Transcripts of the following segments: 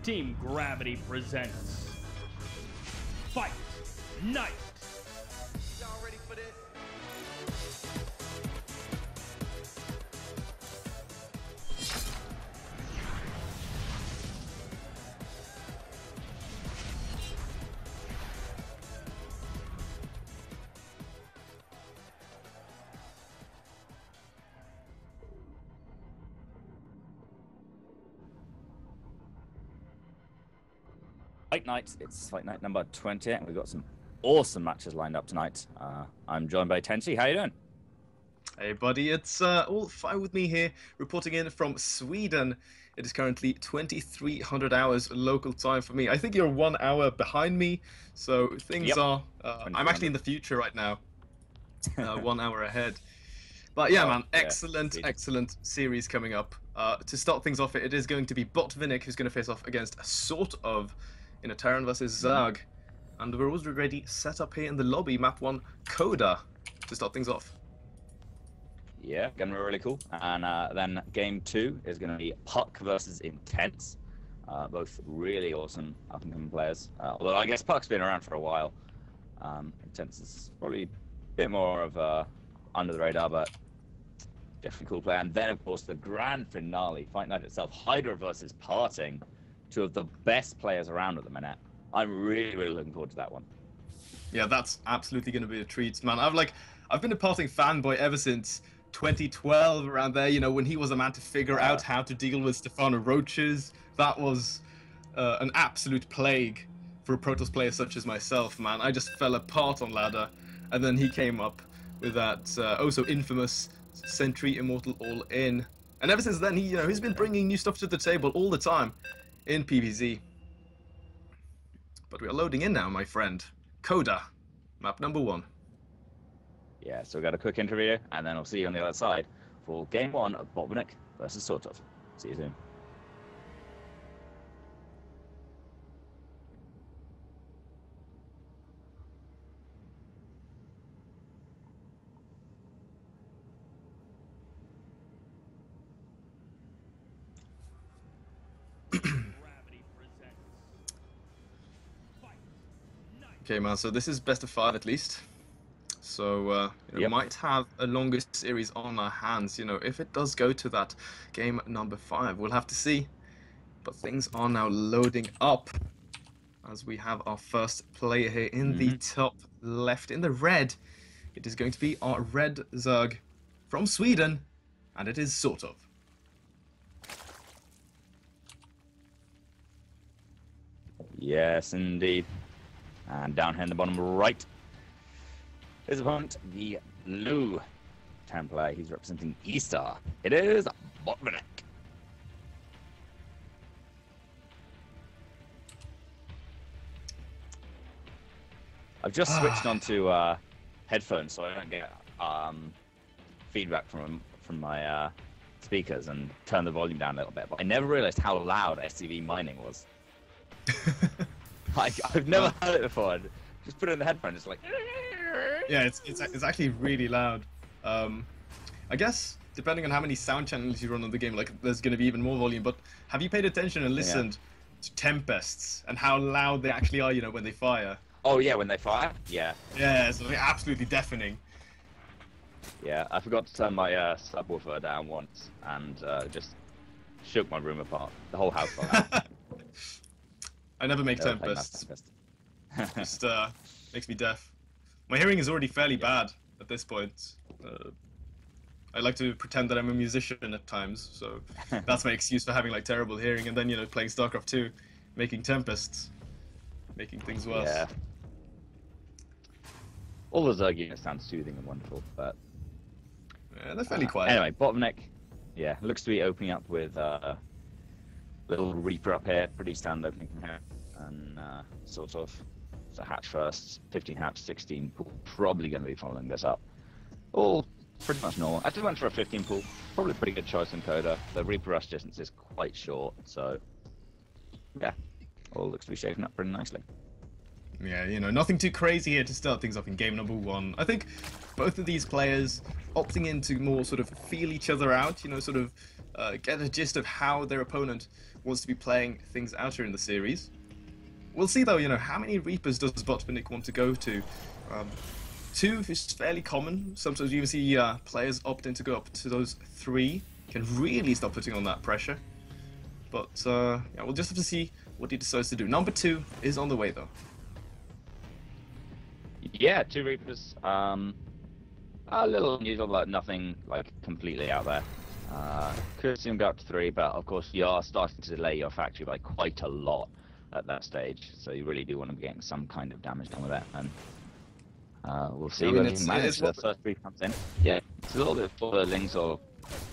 Team Gravity presents Fight Night. Y'all ready for this? Fight night. It's fight night number 20, and we've got some awesome matches lined up tonight. I'm joined by Tenchi. How you doing? Hey buddy, it's all fine with me here, reporting in from Sweden. It is currently 2300 hours local time for me. I think you're 1 hour behind me, so things Yep. are... I'm actually in the future right now, 1 hour ahead. But yeah, man, excellent series coming up. To start things off, it is going to be Botvinnik who's going to face off against SortOf in a Terran versus Zerg. And we're already set up here in the lobby, map 1, Coda, to start things off. Yeah, gonna be really cool. And then game 2 is gonna be Puck versus Intense. Both really awesome up-and-coming players. Although I guess Puck's been around for a while. Intense is probably a bit more of under the radar, but definitely cool player. And then, of course, the grand finale, Fight Night itself, Hydra versus Parting, two of the best players around at the minute. I'm really looking forward to that one. Yeah, that's absolutely going to be a treat, man. I've been a Parting fanboy ever since 2012, around there, you know, when he was a man to figure out how to deal with Stefano Roaches. That was an absolute plague for a Protoss player such as myself, man. I just fell apart on ladder, and then he came up with that oh so infamous Sentry Immortal All-In. And ever since then, he's been bringing new stuff to the table all the time in PvZ. But we are loading in now, my friend. Coda, map number 1. Yeah, so we've got a quick interview, and then I'll see you on the other side for game 1 of Botvinnik versus SortOf. See you soon. Okay, man, so this is best of 5 at least. So, we might have a longer series on our hands, if it does go to that game number 5. We'll have to see. But things are now loading up as we have our first player here in the top left, in the red. It is going to be our red Zerg from Sweden, and it is SortOf. Yes, indeed. And down here in the bottom right, his opponent, the blue Templar. He's representing Easter. It is Botvinnik. I've just switched onto headphones so I don't get feedback from my speakers, and turned the volume down a little bit. But I never realized how loud SCV mining was. I've never heard it before. I just put it in the headphone. It's like... Yeah, it's actually really loud. I guess depending on how many sound channels you run on the game, like there's going to be even more volume. But have you paid attention and listened to tempests and how loud they actually are? When they fire. Oh yeah, when they fire. Yeah. Yeah, so they're absolutely deafening. Yeah, I forgot to turn my subwoofer down once, and just shook my room apart. The whole house fell out. I never make tempests. Just makes me deaf. My hearing is already fairly bad at this point. I like to pretend that I'm a musician at times, so that's my excuse for having terrible hearing. And then playing StarCraft 2, making tempests, making things worse. Yeah. All the Zerg units sound soothing and wonderful, but yeah, they're fairly quiet. Anyway, Botvinnik, yeah, looks to be opening up with little Reaper up here, pretty standard opening from here, and SortOf. So hatch first, 15 hatch, 16 pool, probably going to be following this up. All pretty much normal. I just went for a 15 pool, probably a pretty good choice in Coda. The Reaper rush distance is quite short, so yeah, all looks to be shaping up pretty nicely. Yeah, nothing too crazy here to start things off in game number 1. I think both of these players opting in to more sort of feel each other out, sort of get a gist of how their opponent wants to be playing things out here in the series. We'll see though, how many Reapers does Botvinnik want to go to? 2 is fairly common. Sometimes you even see players opting to go up to those 3. Can really start putting on that pressure. But yeah, we'll just have to see what he decides to do. Number 2 is on the way though. Yeah, 2 Reapers. A little unusual, but nothing like completely out there. Could soon go up to 3, but of course you are starting to delay your factory by quite a lot at that stage, so you really do want to be getting some kind of damage done with it. And we'll see whether you manage. The first Reaper comes in. Yeah, it's a little bit before the Lings or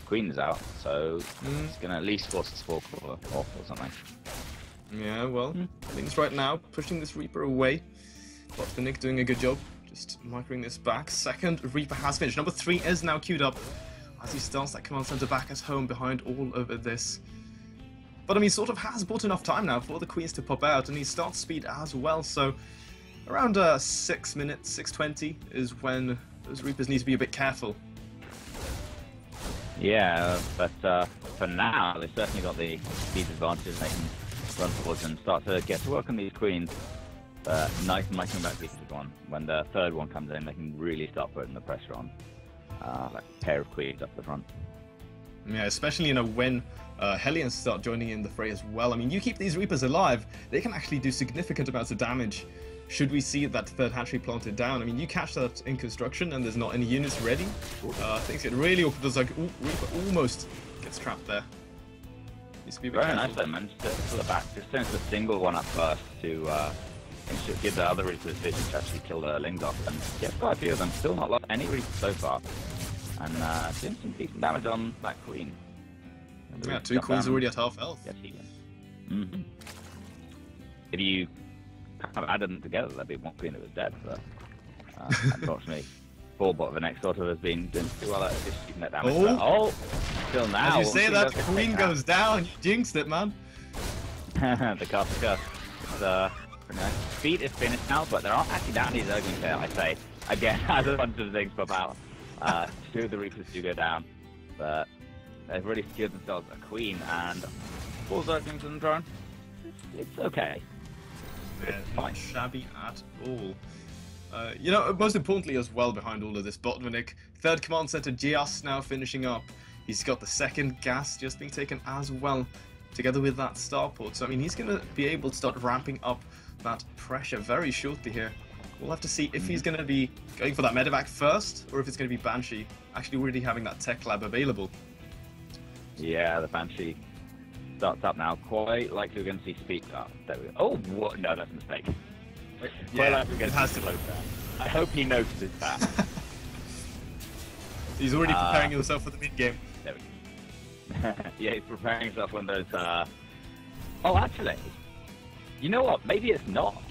Queens out, so it's going to at least force a Spore off or something. Yeah, well, Lings right now pushing this Reaper away. Botvinnik doing a good job. Just microing this back. Second Reaper has finished. Number 3 is now queued up as he starts that command center back at home behind all of this. But I mean, SortOf has bought enough time now for the Queens to pop out, and he starts speed as well. So around 6 minutes, 6:20 is when those Reapers need to be a bit careful. Yeah, but for now, they've certainly got the speed advantage. They can run forwards and start to get to work on these Queens. Nice and microing back Reapers one. When the third one comes in, they can really start putting the pressure on. Like a pair of Queens up the front. Yeah, especially when Hellions start joining in the fray as well. I mean, you keep these Reapers alive, they can actually do significant amounts of damage. Should we see that third hatchery planted down? I mean, you catch that in construction and there's not any units ready. Things get really awkward. There's like, ooh, Reaper almost gets trapped there. Needs to be a bit very careful. nice though, man. Just to the back. Just sends the single one up first to give the other Reapers vision to actually kill the Lings off. And get quite a few of them. Still not lost any Reapers so far. And doing some decent damage on that Queen. Yeah, 2 Queens already at half health. If you kind of added them together, there'd be 1 Queen that was dead. But unfortunately, poor Botvinnik SortOf has been doing too well at distributing that damage. Still now. As you say that, Queen goes down. You jinxed it, man. The castle curse. Speed is finished now, but there aren't actually that many Zerglings there, I say. Again, as a bunch of things pop out. 2 of the Reapers do go down, but they've really secured themselves a Queen and 4 Zerglings on the drone. It's okay. Yeah, not shabby at all. Most importantly as well behind all of this, Botvinnik, 3rd command center just now finishing up. He's got the 2nd gas just being taken as well, together with that starport. So I mean, he's going to be able to start ramping up that pressure very shortly here. We'll have to see if he's going to be going for that medevac first, or if it's going to be Banshee, actually already having that tech lab available. Yeah, the Banshee starts up now. Quite likely we're going to see speed up. There we go. Oh, what? No, that's a mistake. Yeah, it has to load that. I hope he notices that. He's already preparing himself for the mid game. There we go. Yeah, he's preparing himself when those. Oh, actually, you know what? Maybe it's not.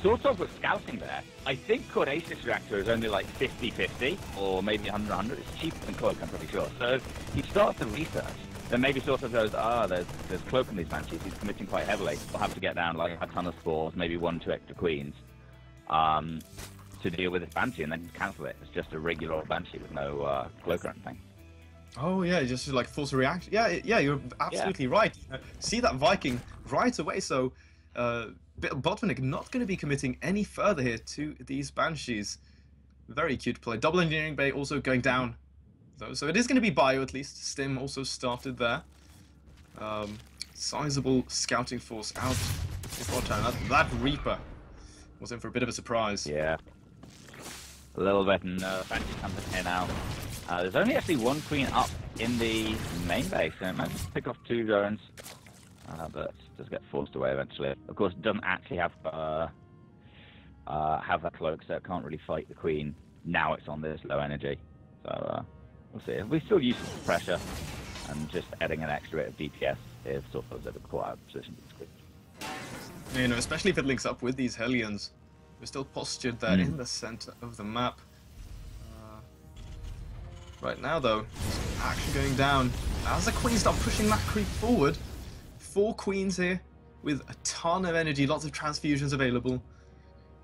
SortOf was scouting there. I think Cordaceous Reactor is only like 50-50, or maybe 100-100. It's cheaper than Cloak, I'm pretty sure. So he starts the research. Then maybe SortOf goes, there's Cloak on these Banshees. He's committing quite heavily. We'll have to get down like a ton of spores, maybe 1-2 extra Queens, to deal with this Banshee, and then cancel it. It's just a regular old Banshee with no Cloak or anything. Oh yeah, just like force a reaction. Yeah, you're absolutely right. See that Viking right away. So Botvinnik not going to be committing any further here to these Banshees. Very cute play. Double engineering bay also going down, though. So it is going to be bio at least. Stim also started there. Sizable scouting force out before time. That Reaper was in for a bit of a surprise. Yeah. A little bit, and Banshee comes in here now. There's only actually 1 Queen up in the main base, so it might just pick off 2 drones. But does get forced away eventually. Of course, it doesn't actually have that Cloak, so it can't really fight the Queen. Now it's on this low energy, so we'll see. We still use some pressure and just adding an extra bit of DPS if SortOf's ever caught out of position. Especially if it links up with these Hellions. We're still postured there in the center of the map. Right now, though, action going down as the Queens start pushing that creep forward. 4 Queens here with a ton of energy, lots of transfusions available.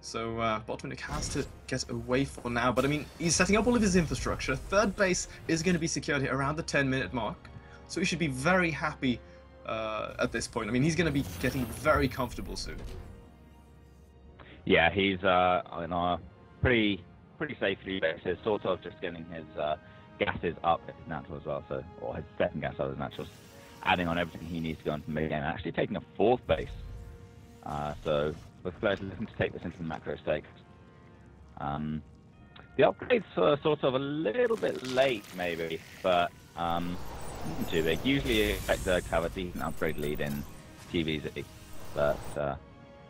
So Botvinnik has to get away for now. But I mean, he's setting up all of his infrastructure. 3rd base is going to be secured here around the 10-minute mark. so he should be very happy at this point. I mean, he's going to be getting very comfortable soon. Yeah, he's on a pretty safely basis, sort of just getting his gases up his natural as well, so, or his second gas out of his naturals, adding on everything he needs to go into the mid game, and actually taking a 4th base. So both players are looking to take this into the macro stakes. The upgrades are sort of a little bit late, maybe, but nothing too big. Usually you expect to have a decent upgrade lead in TVZ, but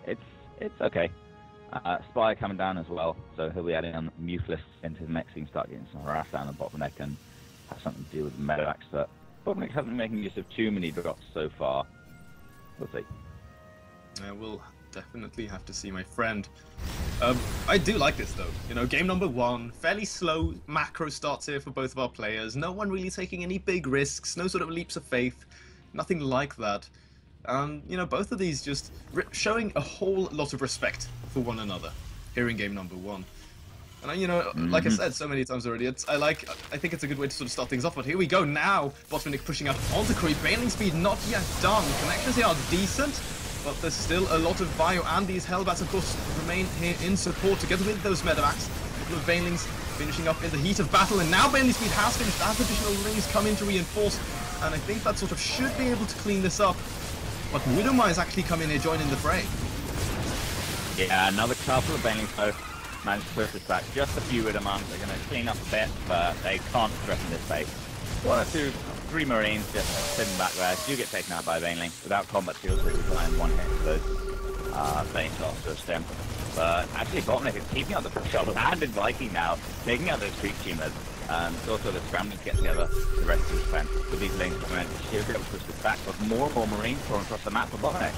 it's okay. Spy coming down as well, so he'll be adding on Mutalist into the mix. He can start getting some harass down on Botvinnik and have something to do with the Medovax, but Botvinnik hasn't been making use of too many drops so far. We'll see. We'll definitely have to see, my friend. I do like this though. You know, game number 1, fairly slow macro starts here for both of our players. No one really taking any big risks, no sort of leaps of faith, nothing like that. You know, both of these just showing a whole lot of respect for one another here in game number 1. And you know, like I said so many times already, I think it's a good way to sort of start things off. But here we go now. Botvinnik pushing out onto creep. Bailing speed not yet done. Connections here are decent, but there's still a lot of bio, and these Hellbats of course remain here in support together with those Medevacs. A couple of Banelings finishing up in the heat of battle, and now Bailing speed has finished as additional rings come in to reinforce, and I think that sort of should be able to clean this up. But Widowmire has actually come in here, joining the fray. Yeah, another couple of Banelings though managed to push this back. Just a few Widowmires. They're going to clean up a bit, but they can't threaten this base. 1 or 2, 3 Marines just sitting back there. Do get taken out by Baneling without combat shields, so he's flying 1 hit to those Banes after a stem. But actually Botvinnik is keeping out the pressure and in Viking now, taking out those creep teamers. Sort of scrambling to get together the rest of his defense with these lanes coming in. He'll be able to push this back, but more and more Marines pouring across the map for Botvinnik.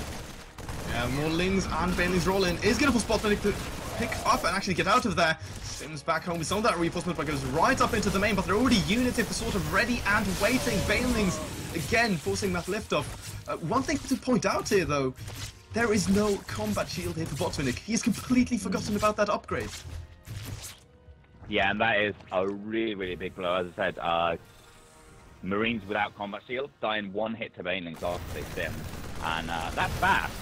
Yeah, more Lings and Banelings roll in. Is going to force Botvinnik to pick up and actually get out of there. Sims back home with some of that reinforcement, but goes right up into the main, but they're already united for sort of ready and waiting. Banelings again forcing that liftoff. One thing to point out here though, there is no combat shield here for Botvinnik. He's completely forgotten about that upgrade. Yeah, and that is a really big blow. As I said, Marines without combat shield dying 1 hit to Banelings after they stim, and that's fast.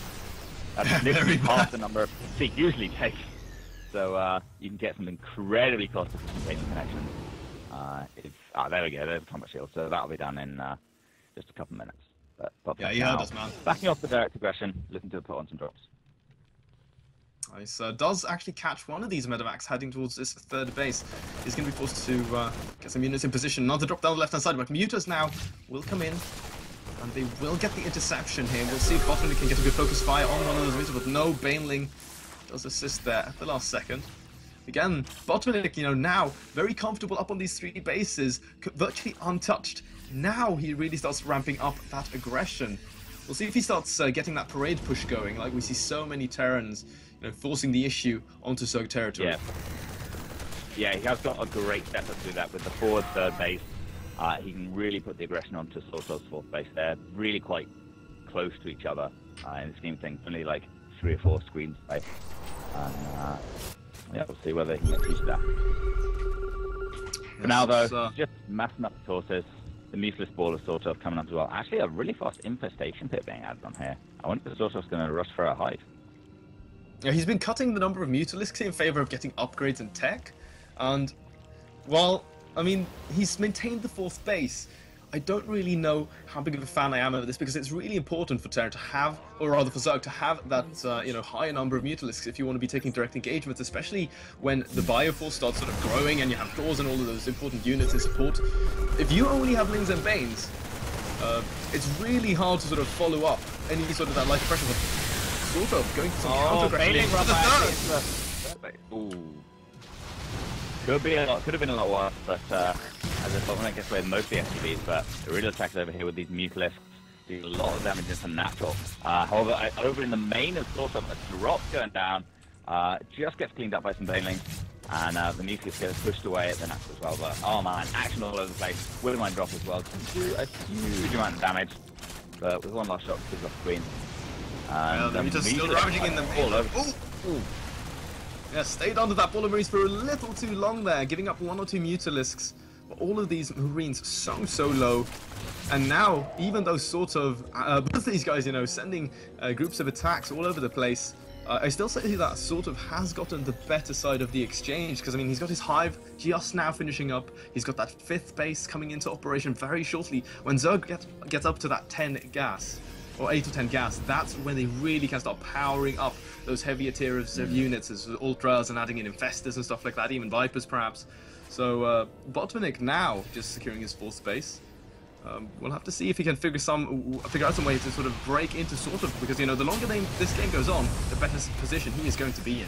That's literally half the number they usually take. So you can get some incredibly cost-efficient Baneling connections. There we go, there's a combat shield, so that'll be done in just a couple of minutes. But yeah, he heard us, man. Backing off the direct aggression, looking to put on some drops. Nice. Does actually catch one of these Medevacs heading towards this 3rd base. He's going to be forced to get some units in position. Another drop down the left-hand side, but Mutas now will come in. And they will get the interception here. We'll see if Botvinnik can get a good focus fire on one of those Mutas, but no, Baneling does assist there at the last second. Again, Botvinnik, you know, now very comfortable up on these 3 bases, virtually untouched. Now he really starts ramping up that aggression. We'll see if he starts getting that parade push going, like we see so many Terrans, you know, forcing the issue onto Zerg territory. Yeah, he has got a great setup to do that with the forward 3rd base. He can really put the aggression onto SortOf's 4th base. They're really quite close to each other in the scheme of things, only like 3 or 4 screens away. And yeah, we'll see whether he can get used to that. For now though, just massing up the tortoise. The Mutalist Ball of SortOf coming up as well. Actually, a really fast Infestation Pit being added on here. I wonder if SortOf's going to rush for a hide. Yeah, he's been cutting the number of Mutalisks in favor of getting upgrades and tech. And, well, I mean, he's maintained the 4th base. I don't really know how big of a fan I am of this, because it's really important for Terran to have, or rather for Zerg to have that, you know, higher number of Mutalisks if you want to be taking direct engagements, especially when the Bioforce starts sort of growing and you have Thors and all of those important units in support. If you only have Lings and Banes, it's really hard to sort of follow up any sort of that light pressure. But SortOf going for some counter-aggression for the 3rd. Ooh. Could have been a lot worse, but as I thought, when I guess with most of the SCVs, but the real attacks over here with these Mutalisks do a lot of damage into natural. However, over in the main of SortOf, a drop going down, just gets cleaned up by some Banelings, and the Mutalist gets pushed away at the natural as well. But oh man, action all over the place. Widowmine drop as well, can do a huge amount of damage, but with 1 last shot, kills off the Queen. And the Mutas still ravaging in the main. All over. Ooh. Yeah, stayed under that Ball of Marines for a little too long there, giving up 1 or 2 Mutalisks. But all of these Marines so low. And now, even though SortOf, both of these guys, you know, sending groups of attacks all over the place, I still say that SortOf has gotten the better side of the exchange, because I mean, he's got his hive just now finishing up. He's got that 5th base coming into operation very shortly. When Zerg gets up to that 10 gas, or 8 or 10 gas, that's when they really can start powering up those heavier tiers of units, as Ultras and adding in Infestors and stuff like that, even Vipers perhaps. So Botvinnik now just securing his 4th base. We'll have to see if he can figure out some way to sort of break into SortOf, because, you know, the longer this game goes on, the better position he is going to be in.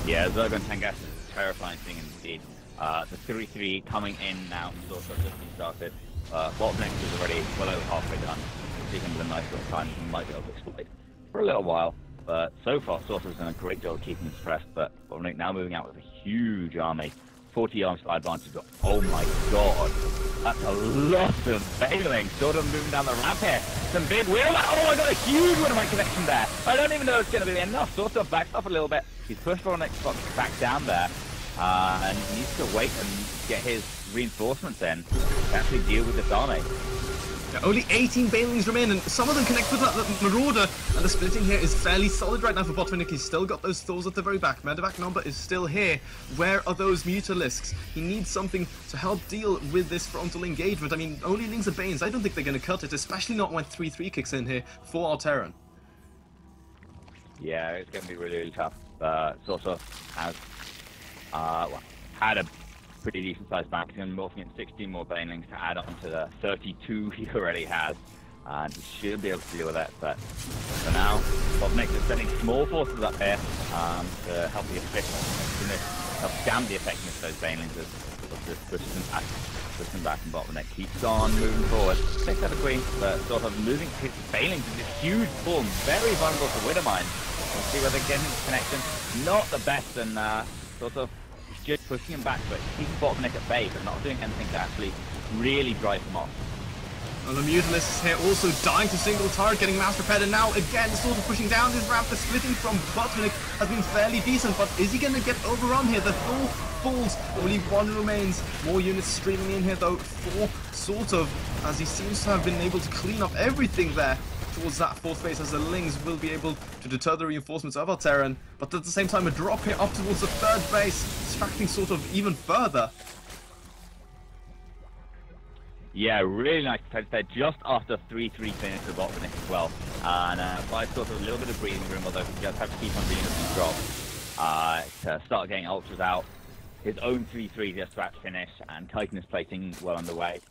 Yeah, Zerg on 10 gas is a terrifying thing indeed. The 3-3 coming in now, SortOf just been started. Botvinnik is already well over halfway done. See him with a nice little time, he might be able to exploit for a little while. But so far, SortOf's done a great job of keeping him suppressed, but Botvinnik now moving out with a huge army. 40 arms by advantage, but oh my god, that's a lot of failing. SortOf moving down the ramp here. Some big wheel. Oh my god, a huge Widowmine connection there. I don't even know if it's going to be enough. SortOf backs up a little bit. He's pushed Botvinnik back down there, and he needs to wait and get his reinforcements in to actually deal with this army. Yeah, only 18 Banelings remain, and some of them connect with that Marauder, and the splitting here is fairly solid right now for Botvinnik. He's still got those Thors at the very back. Medevac number is still here. Where are those Mutalisks? He needs something to help deal with this frontal engagement. I mean, only Lings of Banes, I don't think they're going to cut it, especially not when 3-3 kicks in here for our Terran. Yeah, it's going to be really tough. SortOf has had a pretty decent sized back. He's going to be morphing in 16 more Banelings to add on to the 32 he already has, and he should be able to deal with that. But for now, Botvinnik is sending small forces up here to help the efficiency, help damn the effectiveness of those Banelings as just push them back, and Botvinnik keeps on moving forward. Takes out the Queen, but SortOf moving his Banelings in this huge form, very vulnerable to Widowmine. We'll see whether they get into connection. Not the best, and SortOf just pushing him back, but keeping Botvinnik at bay, but not doing anything to actually really drive him off. Well, the Mutalisks here also dying to single target, getting mass repaired, and now again SortOf pushing down this ramp. The splitting from Botvinnik has been fairly decent, but is he going to get overrun here? The Thor falls, only 1 remains. More units streaming in here though for SortOf, as he seems to have been able to clean up everything there towards that 4th base, as the Lings will be able to deter the reinforcements of our Terran. But at the same time, a drop here up towards the 3rd base, distracting SortOf even further. Yeah, really nice defense there, just after 3-3 finish for Botvinnik as well. And by SortOf a little bit of breathing room, although he does have to keep on dealing with these drops. To start getting Ultras out, his own 3-3 just about to finish, and Titan is plating well underway.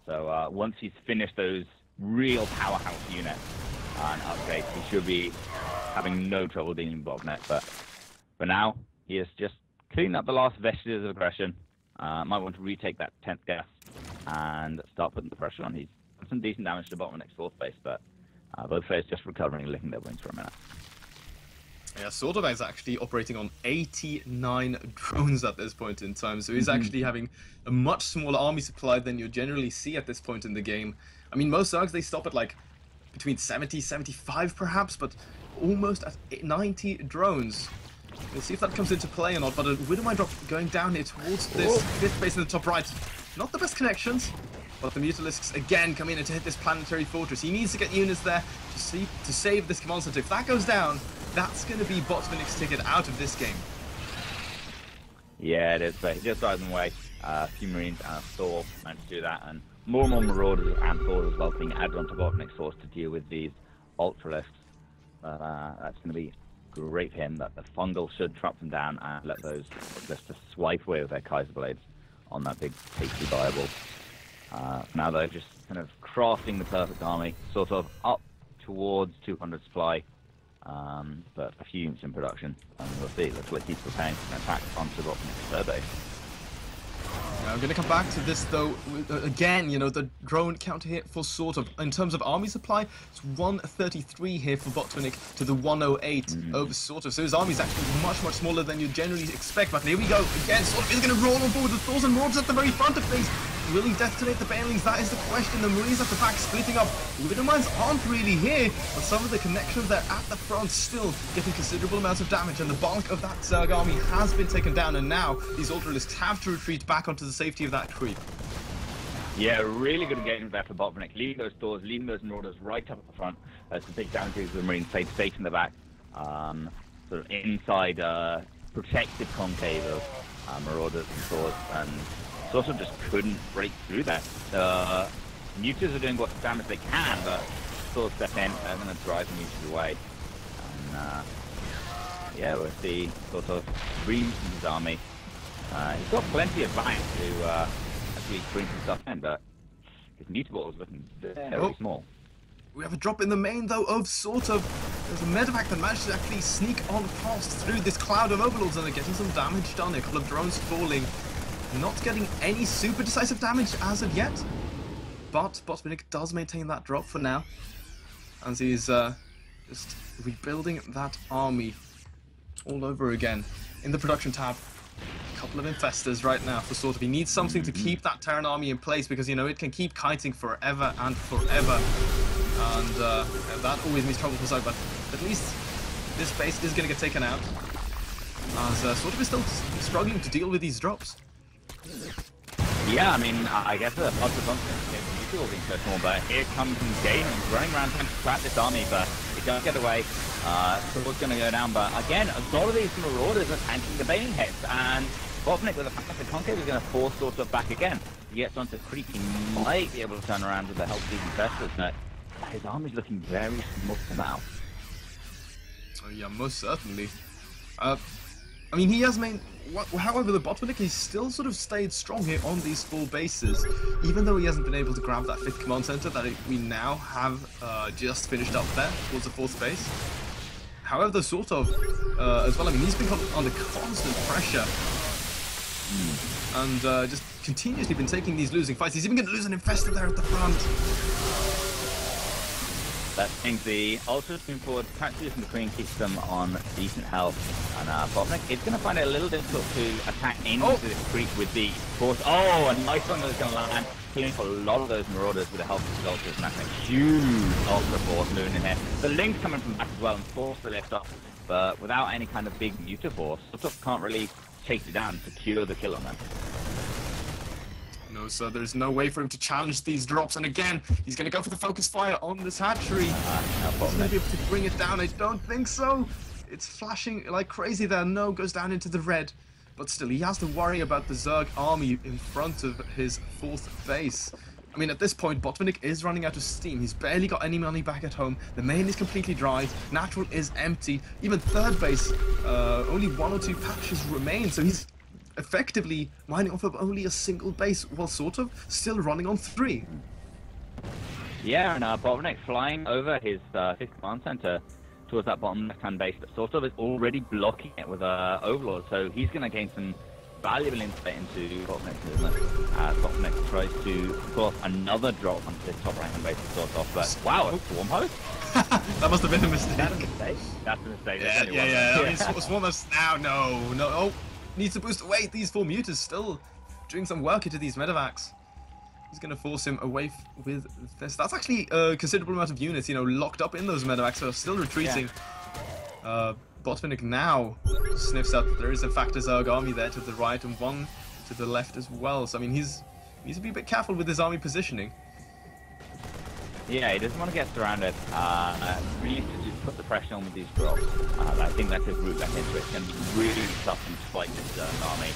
So once he's finished those real powerhouse units and upgrades, he should be having no trouble dealing with Botvinnik. But for now, he is just cleaning up the last vestiges of aggression. Might want to retake that 10th gas and start putting the pressure on. He's done some decent damage to Botvinnik's 4th base, but both players just recovering and licking their wounds for a minute. Yeah, SortOf is actually operating on 89 drones at this point in time, so he's actually having a much smaller army supply than you generally see at this point in the game. I mean, most Zergs, they stop at like between 70, 75 perhaps, but almost at 90 drones. We'll see if that comes into play or not, but a Widowmine drop going down here towards this 5th base in the top right. Not the best connections, but the Mutalisks again come in to hit this planetary fortress. He needs to get units there to save this command center. If that goes down, that's going to be Botvinnik's ticket out of this game. Yeah, it is. But he just drives them away. A few Marines and a Thor managed to do that, and more and more Marauders and Thors as well being added onto Botvinnik's force to deal with these Ultralisks. But that's going to be great for him, that the Fungal should trap them down and let those just swipe away with their Kaiser Blades on that big tasty Bible. Now they're just kind of crafting the perfect army, sort of up towards 200 supply, but a few units in production, and we'll see. Looks like he's preparing for an attack onto Botvinnik's 3rd base. I'm going to come back to this though, again, you know, the drone counter here for SortOf. In terms of army supply, it's 133 here for Botvinnik to the 108 over SortOf. So his army's actually much, much smaller than you generally expect. But here we go, again, SortOf is going to roll on board with the Thors and Marauders at the very front of things. Will he detonate the Banelings? That is the question. The Marines at the back splitting up. Widowmines aren't really here, but some of the connections there at the front still getting considerable amounts of damage, and the bulk of that Zerg army has been taken down, and now these Ultralists have to retreat back onto the safety of that creep. Yeah, really good engagement there for Botvinnik, leaving those doors, leaving those Marauders right up at the front. Some big damages to the Marines stayed safe in the back, sort of inside protected concave of Marauders and swords, and sort of just couldn't break through that. Mutas are doing what damage they can, but swords step in, they're going to drive the Mutas away. And yeah, we'll see sort of Reams in his army. He's got plenty of flanks to actually bring some stuff in, but his mutable is looking very small. We have a drop in the main, though, of SortOf. There's a medevac that managed to actually sneak on past through this cloud of overlords, and they're getting some damage done. A couple of drones falling. Not getting any super decisive damage as of yet. But Botvinnik does maintain that drop for now, as he's just rebuilding that army all over again. In the production tab, a couple of infestors right now for SortOf. He needs something to keep that Terran army in place, because, you know, it can keep kiting forever and forever. And that always means trouble for Zerg, but at least this base is going to get taken out, as SortOf is still struggling to deal with these drops. Yeah, I mean, I guess the positive consequence is usually being so small, but here comes Game, running around trying to trap this army, but he does get away. Sword's going to go down, but again, a lot of these Marauders are tanking the Baning heads, and Botvinnik with a fantastic concave is going to force SortOf back again. He gets onto creep, he might be able to turn around with the help of these infestors, but his army's looking very small now. Oh yeah, most certainly. I mean, he has however, the Botvinnik, he's still sort of stayed strong here on these 4 bases, even though he hasn't been able to grab that 5th command center that we now have just finished up there towards the 4th base. However, the SortOf as well, I mean, he's been under constant pressure and just continuously been taking these losing fights. He's even going to lose an infestor there at the front. That means the Ultras moving forward, practically using the Queen keeps them on decent health. And Botvinnik, it's going to find it a little difficult to attack into this creep with the force. Oh, a nice one that's going to land, killing for a lot of those Marauders with the help of the Ultras, and that's a huge Ultra force moving in here. The Link's coming from back as well and force the lift up, but without any kind of big Muta force, SortOf can't really chase it down and secure the kill on them. No, so there's no way for him to challenge these drops, and again, he's going to go for the focus fire on this hatchery. He's going to be able to bring it down. I don't think so. It's flashing like crazy there. No, goes down into the red. But still, he has to worry about the Zerg army in front of his 4th base. I mean, at this point, Botvinnik is running out of steam. He's barely got any money back at home. The main is completely dry. Natural is empty. Even 3rd base, only 1 or 2 patches remain. So he's effectively mining off of only a single base, while SortOf still running on 3. Yeah, and Botvinnik flying over his 5th command center towards that bottom left-hand base, but SortOf is already blocking it with Overlord, so he's going to gain some valuable insight into Botvinnik's movement. Botvinnik tries to pull off another drop onto this top right-hand base of SortOf, but wow, a swarm host? That must have been a mistake. That's a mistake? That's a mistake. Yeah. I mean, swarm host now, no. Oh, needs to boost away. These 4 mutas still doing some work into these medevacs. He's going to force him away with this. That's actually a considerable amount of units, you know, locked up in those medevacs, so still retreating. Yeah. Botvinnik now sniffs out that there is in fact a Zerg army there to the right and one to the left as well. So I mean, he needs to be a bit careful with his army positioning. Yeah, he doesn't want to get surrounded. Really needs to just put the pressure on with these drops. I think that's his route back into it. It's going to be really tough to fight this army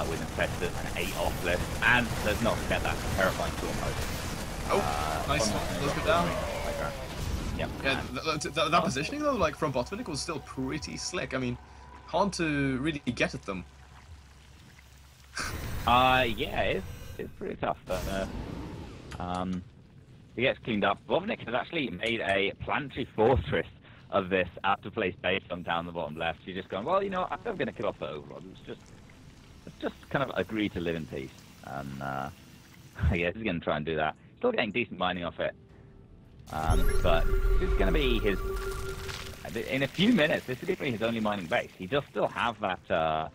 with infestors and 8 off list. And let's not forget that terrifying storm host. Oh, nice. Let's go down. Yep. Yeah, that positioning though, like from Botvinnik, was still pretty slick. I mean, hard to really get at them. Yeah, it's pretty tough, but it gets cleaned up. Botvinnik has actually made a planetary fortress of this out-of-place base on down the bottom left. She's just gone, well, you know, I'm going to kill off the Overlord. Let's just kind of agree to live in peace. And I guess he's going to try and do that. Still getting decent mining off it. But this is going to be his... In a few minutes, this is going to be his only mining base. He does still have that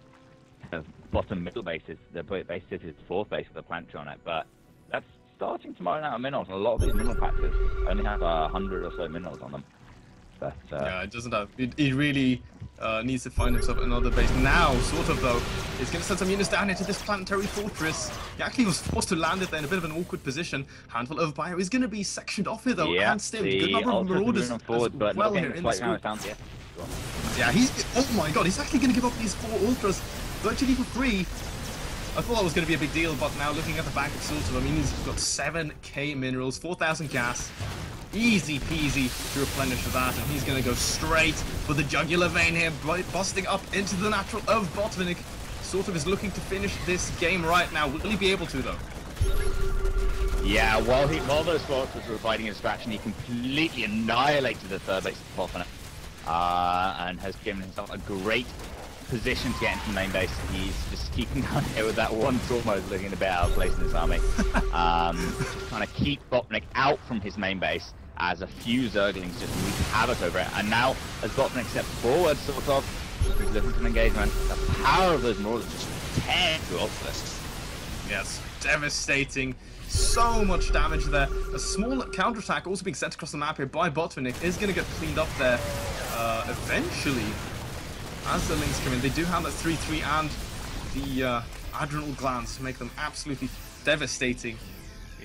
the bottom middle bases, the base is the fourth base with the planetary on it, but that's starting to run out of minerals. A lot of these mineral patches only have 100 or so minerals on them. But, yeah, it doesn't have. He really needs to find himself another base. Now, SortOf, though, is going to send some units down into this planetary fortress. He actually was forced to land it there in a bit of an awkward position. Handful of bio is going to be sectioned off here, though. Yeah, and still, good number of marauders forward, but well here in this group. Yeah, oh my god, he's actually going to give up these 4 ultras virtually for free. I thought that was going to be a big deal, but now looking at the bank of SortOf, I mean, he's got 7k minerals, 4,000 gas. Easy peasy to replenish that, and he's going to go straight for the jugular vein here, busting up into the natural of Botvinnik. SortOf is looking to finish this game right now. Will he be able to, though? Yeah, while those forces were fighting his faction, he completely annihilated the third base of Botvinnik, and has given himself a great position to get into the main base. He's just keeping down here with that one trauma looking a bit out of place in his army. Just trying to keep Botvinnik out from his main base as a few Zerglings just wreak havoc over it. And now, as Botvinnik steps forward, SortOf, he's looking for an engagement. The power of those marauders just tear through Ultimus. Yes, devastating. So much damage there. A small counterattack also being sent across the map here by Botvinnik is going to get cleaned up there eventually. As the links come in, they do have that 3-3 and the adrenal glands to make them absolutely devastating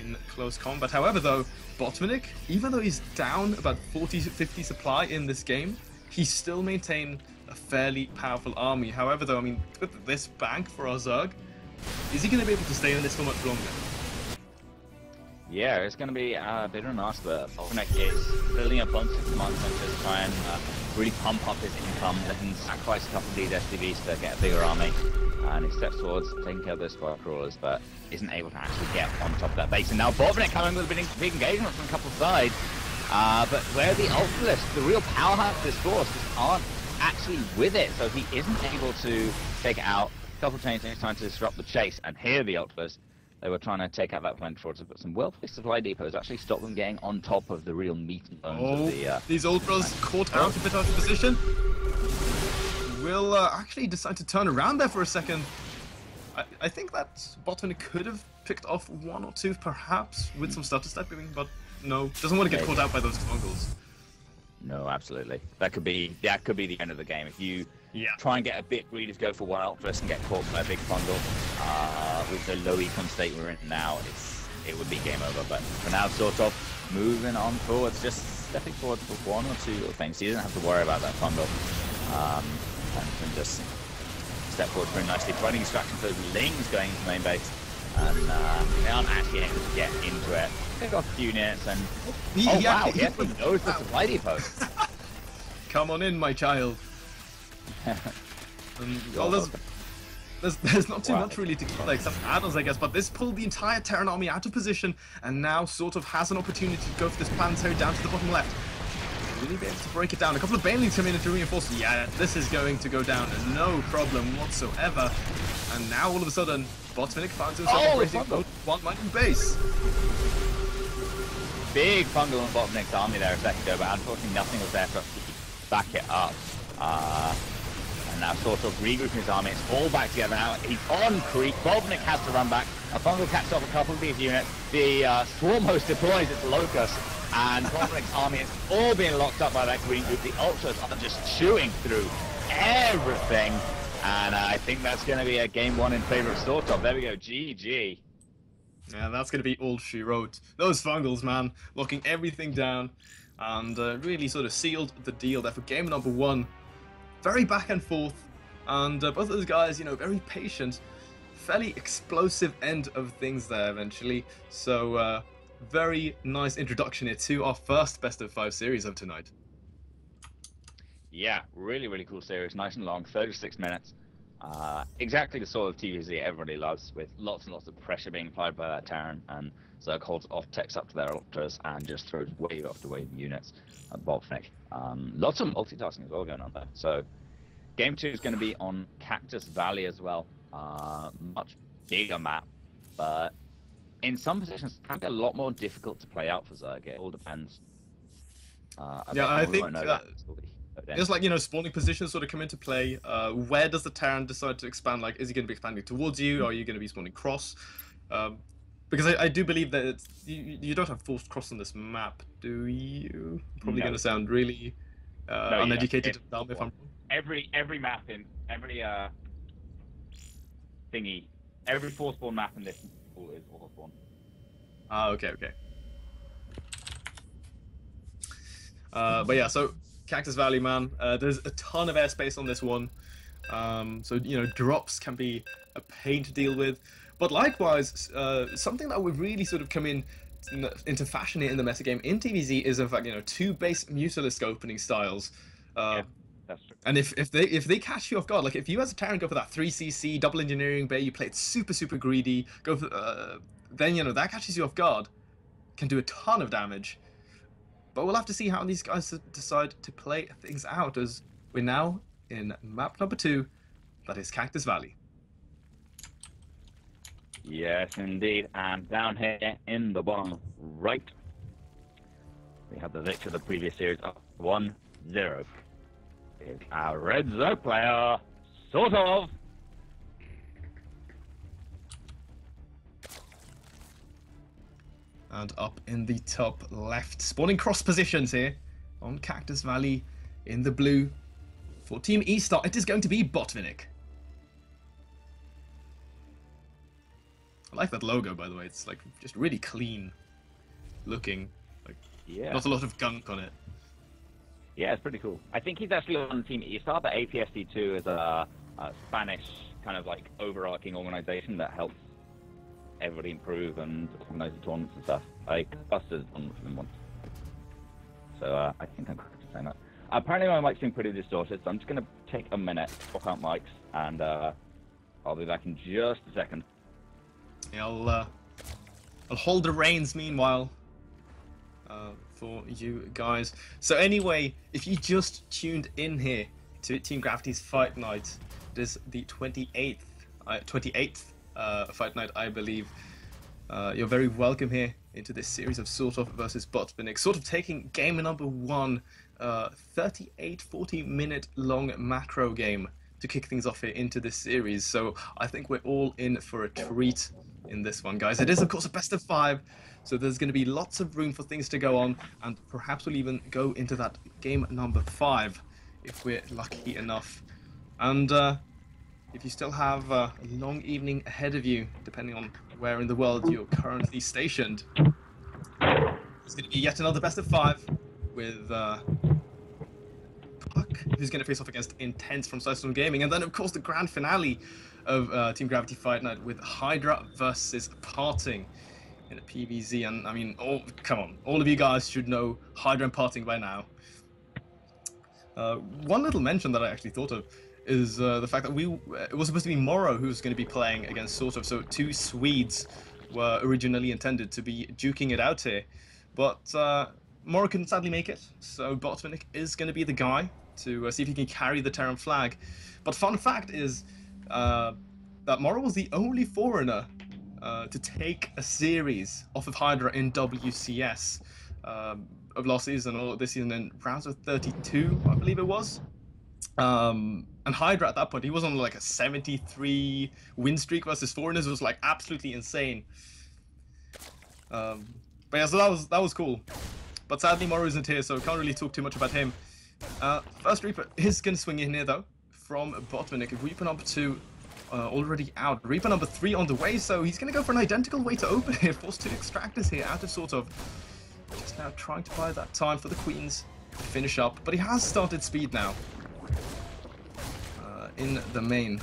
in close combat. However, though, Botvinnik, even though he's down about 40-50 supply in this game, he still maintains a fairly powerful army. However, though, I mean, with this bank for our Zerg, is he going to be able to stay in this for much longer? Yeah, it's going to be a bit of an ask, but Botvinnik is building a bunch of command centers to try and really pump up his income, let him sacrifice a couple of these SCVs to get a bigger army, and he steps towards taking care of those fire crawlers, but isn't able to actually get on top of that base. And now Botvinnik coming with a big engagement from a couple of sides, but where the ultimately, the real powerhouse of this force just aren't actually with it, so he isn't able to take it out. A couple of chains trying to disrupt the chase, and here the ultimately, they were trying to take out that plant fortress, but some well-placed supply depots actually stopped them getting on top of the real meat and bones of the... these ultras caught out a bit out of position. Will actually decide to turn around there for a second. I think that Botvinnik could have picked off 1 or 2, perhaps, with some stutter stepping, but no, doesn't want to get caught out by those fungals. No, absolutely. That could be the end of the game. If you try and get a bit greedy to go for 1 ultras and get caught by a big fungal, with the low econ state we're in now, it would be game over. But for now, SortOf moving on forwards, just stepping forward for 1 or 2 little things. He doesn't have to worry about that fungal, and can just step forward very nicely, providing distraction for those lings going into main base, and they aren't actually able to get into it. They've got a few units, and he actually knows the supply depot. Come on in, my child. Well, there's not too much really to kill there, except add-ons, I guess, but this pulled the entire Terran army out of position, and now SortOf has an opportunity to go for this planetary down to the bottom left. Really be able to break it down. A couple of Banelings come in to reinforce. Yeah, this is going to go down, no problem whatsoever. And now all of a sudden, Botvinnik finds himself operating one mighty base. Big fungal on Botvinnik's army there a second ago, but unfortunately nothing was there to back it up. And now SortOf regrouping his army. It's all back together now. He's on creep. Botvinnik has to run back. A fungal catches off a couple of these units. The swarm host deploys its locust, and Botvinnik's army is all being locked up by that green group. The ultras are just chewing through everything, and I think that's going to be a game 1 in favor of SortOf. There we go, GG. Yeah, that's going to be all she wrote. Those fungals, man, locking everything down, and really sort of sealed the deal there for game number 1. Very back and forth, and both of those guys, you know, very patient, fairly explosive end of things there eventually. So very nice introduction here to our first best of 5 series of tonight. Yeah, really cool series, nice and long, 36 minutes. Exactly the sort of TVZ everybody loves, with lots and lots of pressure being applied by that Terran, and Zerg holds off techs up to their ultras and just throws wave after wave of units at Botvink. Lots of multitasking as well going on there. So game 2 is going to be on Cactus Valley as well. Much bigger map, but in some positions it can be a lot more difficult to play out for Zerg. It all depends. Yeah, I think It's like, you know, spawning positions sort of come into play. Where does the Terran decide to expand? Like, is he going to be expanding towards you, or are you going to be spawning cross? Because I do believe that you don't have forced cross on this map, do you? Probably going to sound really uneducated. If I'm wrong. Every map in every thingy, every four spawn map in this is auto spawn. Ah, okay. But yeah, so Cactus Valley, man, there's a ton of airspace on this one. So, you know, drops can be a pain to deal with. But likewise, something that would really sort of come into fashion here in the metagame in TVZ is, in fact, you know, 2 base Mutalisk opening styles. Yeah, that's true. And if they catch you off guard, like if you as a Terran go for that 3cc double engineering bay, you play it super greedy, go for then, you know, that catches you off guard, can do a ton of damage. But we'll have to see how these guys decide to play things out, as we're now in map number 2, that is Cactus Valley. Yes, indeed. And down here in the bottom right, we have the victor of the previous series up 1-0. Is our red zone player, SortOf. And up in the top left, spawning cross positions here on Cactus Valley in the blue. For Team E-Star, it is going to be Botvinnik. I like that logo, by the way. It's like just really clean looking. Like, yeah, not a lot of gunk on it. Yeah, it's pretty cool. I think he's actually on Team E-Star, but APSD2 is a Spanish kind of like overarching organization that helps everybody improve and organize the tournaments and stuff. Like, Buster's done for them once. So I think I'm correct in saying that. Apparently my mic's being pretty distorted, so I'm just going to take a minute, swap out mics, and I'll be back in just a second. Yeah, I'll hold the reins meanwhile for you guys. So anyway, if you just tuned in here to Team Gravity's Fight Night, it is the 28th Fight Night, I believe. You're very welcome here into this series of SortOf versus Botvinnik. Sort of taking game number 1, 38-40 minute long macro game to kick things off here into this series. So I think we're all in for a treat in this one, guys. It is, of course, a best of 5, so there's going to be lots of room for things to go on, and perhaps we'll even go into that game number 5 if we're lucky enough. And if you still have a long evening ahead of you, depending on where in the world you're currently stationed, it's going to be yet another best of 5 with Puck, who's going to face off against Intense from SortOf Gaming, and then of course the grand finale of Team Gravity Fight Night with Hydra versus Parting in a PvZ. And I mean, come on, all of you guys should know Hydra and Parting by now. One little mention that I actually thought of is the fact that it was supposed to be Morrow who was going to be playing against SortOf, so 2 Swedes were originally intended to be duking it out here, but Morrow couldn't sadly make it, so Botvinnik is going to be the guy to see if he can carry the Terran flag. But fun fact is that Morrow was the only foreigner to take a series off of Hydra in WCS of last season, or this season, in rounds of 32, I believe it was. And Hydra at that point, he was on like a 73 win streak versus foreigners. It was like absolutely insane. But yeah, so that was cool. But sadly, Morrow isn't here, so can't really talk too much about him. First Reaper is going to swing in here, though, from Botvinnik. Reaper number 2 already out. Reaper number 3 on the way, so he's going to go for an identical way to open here. Forced 2 extractors here out of SortOf. Just now trying to buy that time for the Queens to finish up. But he has started speed now in the main.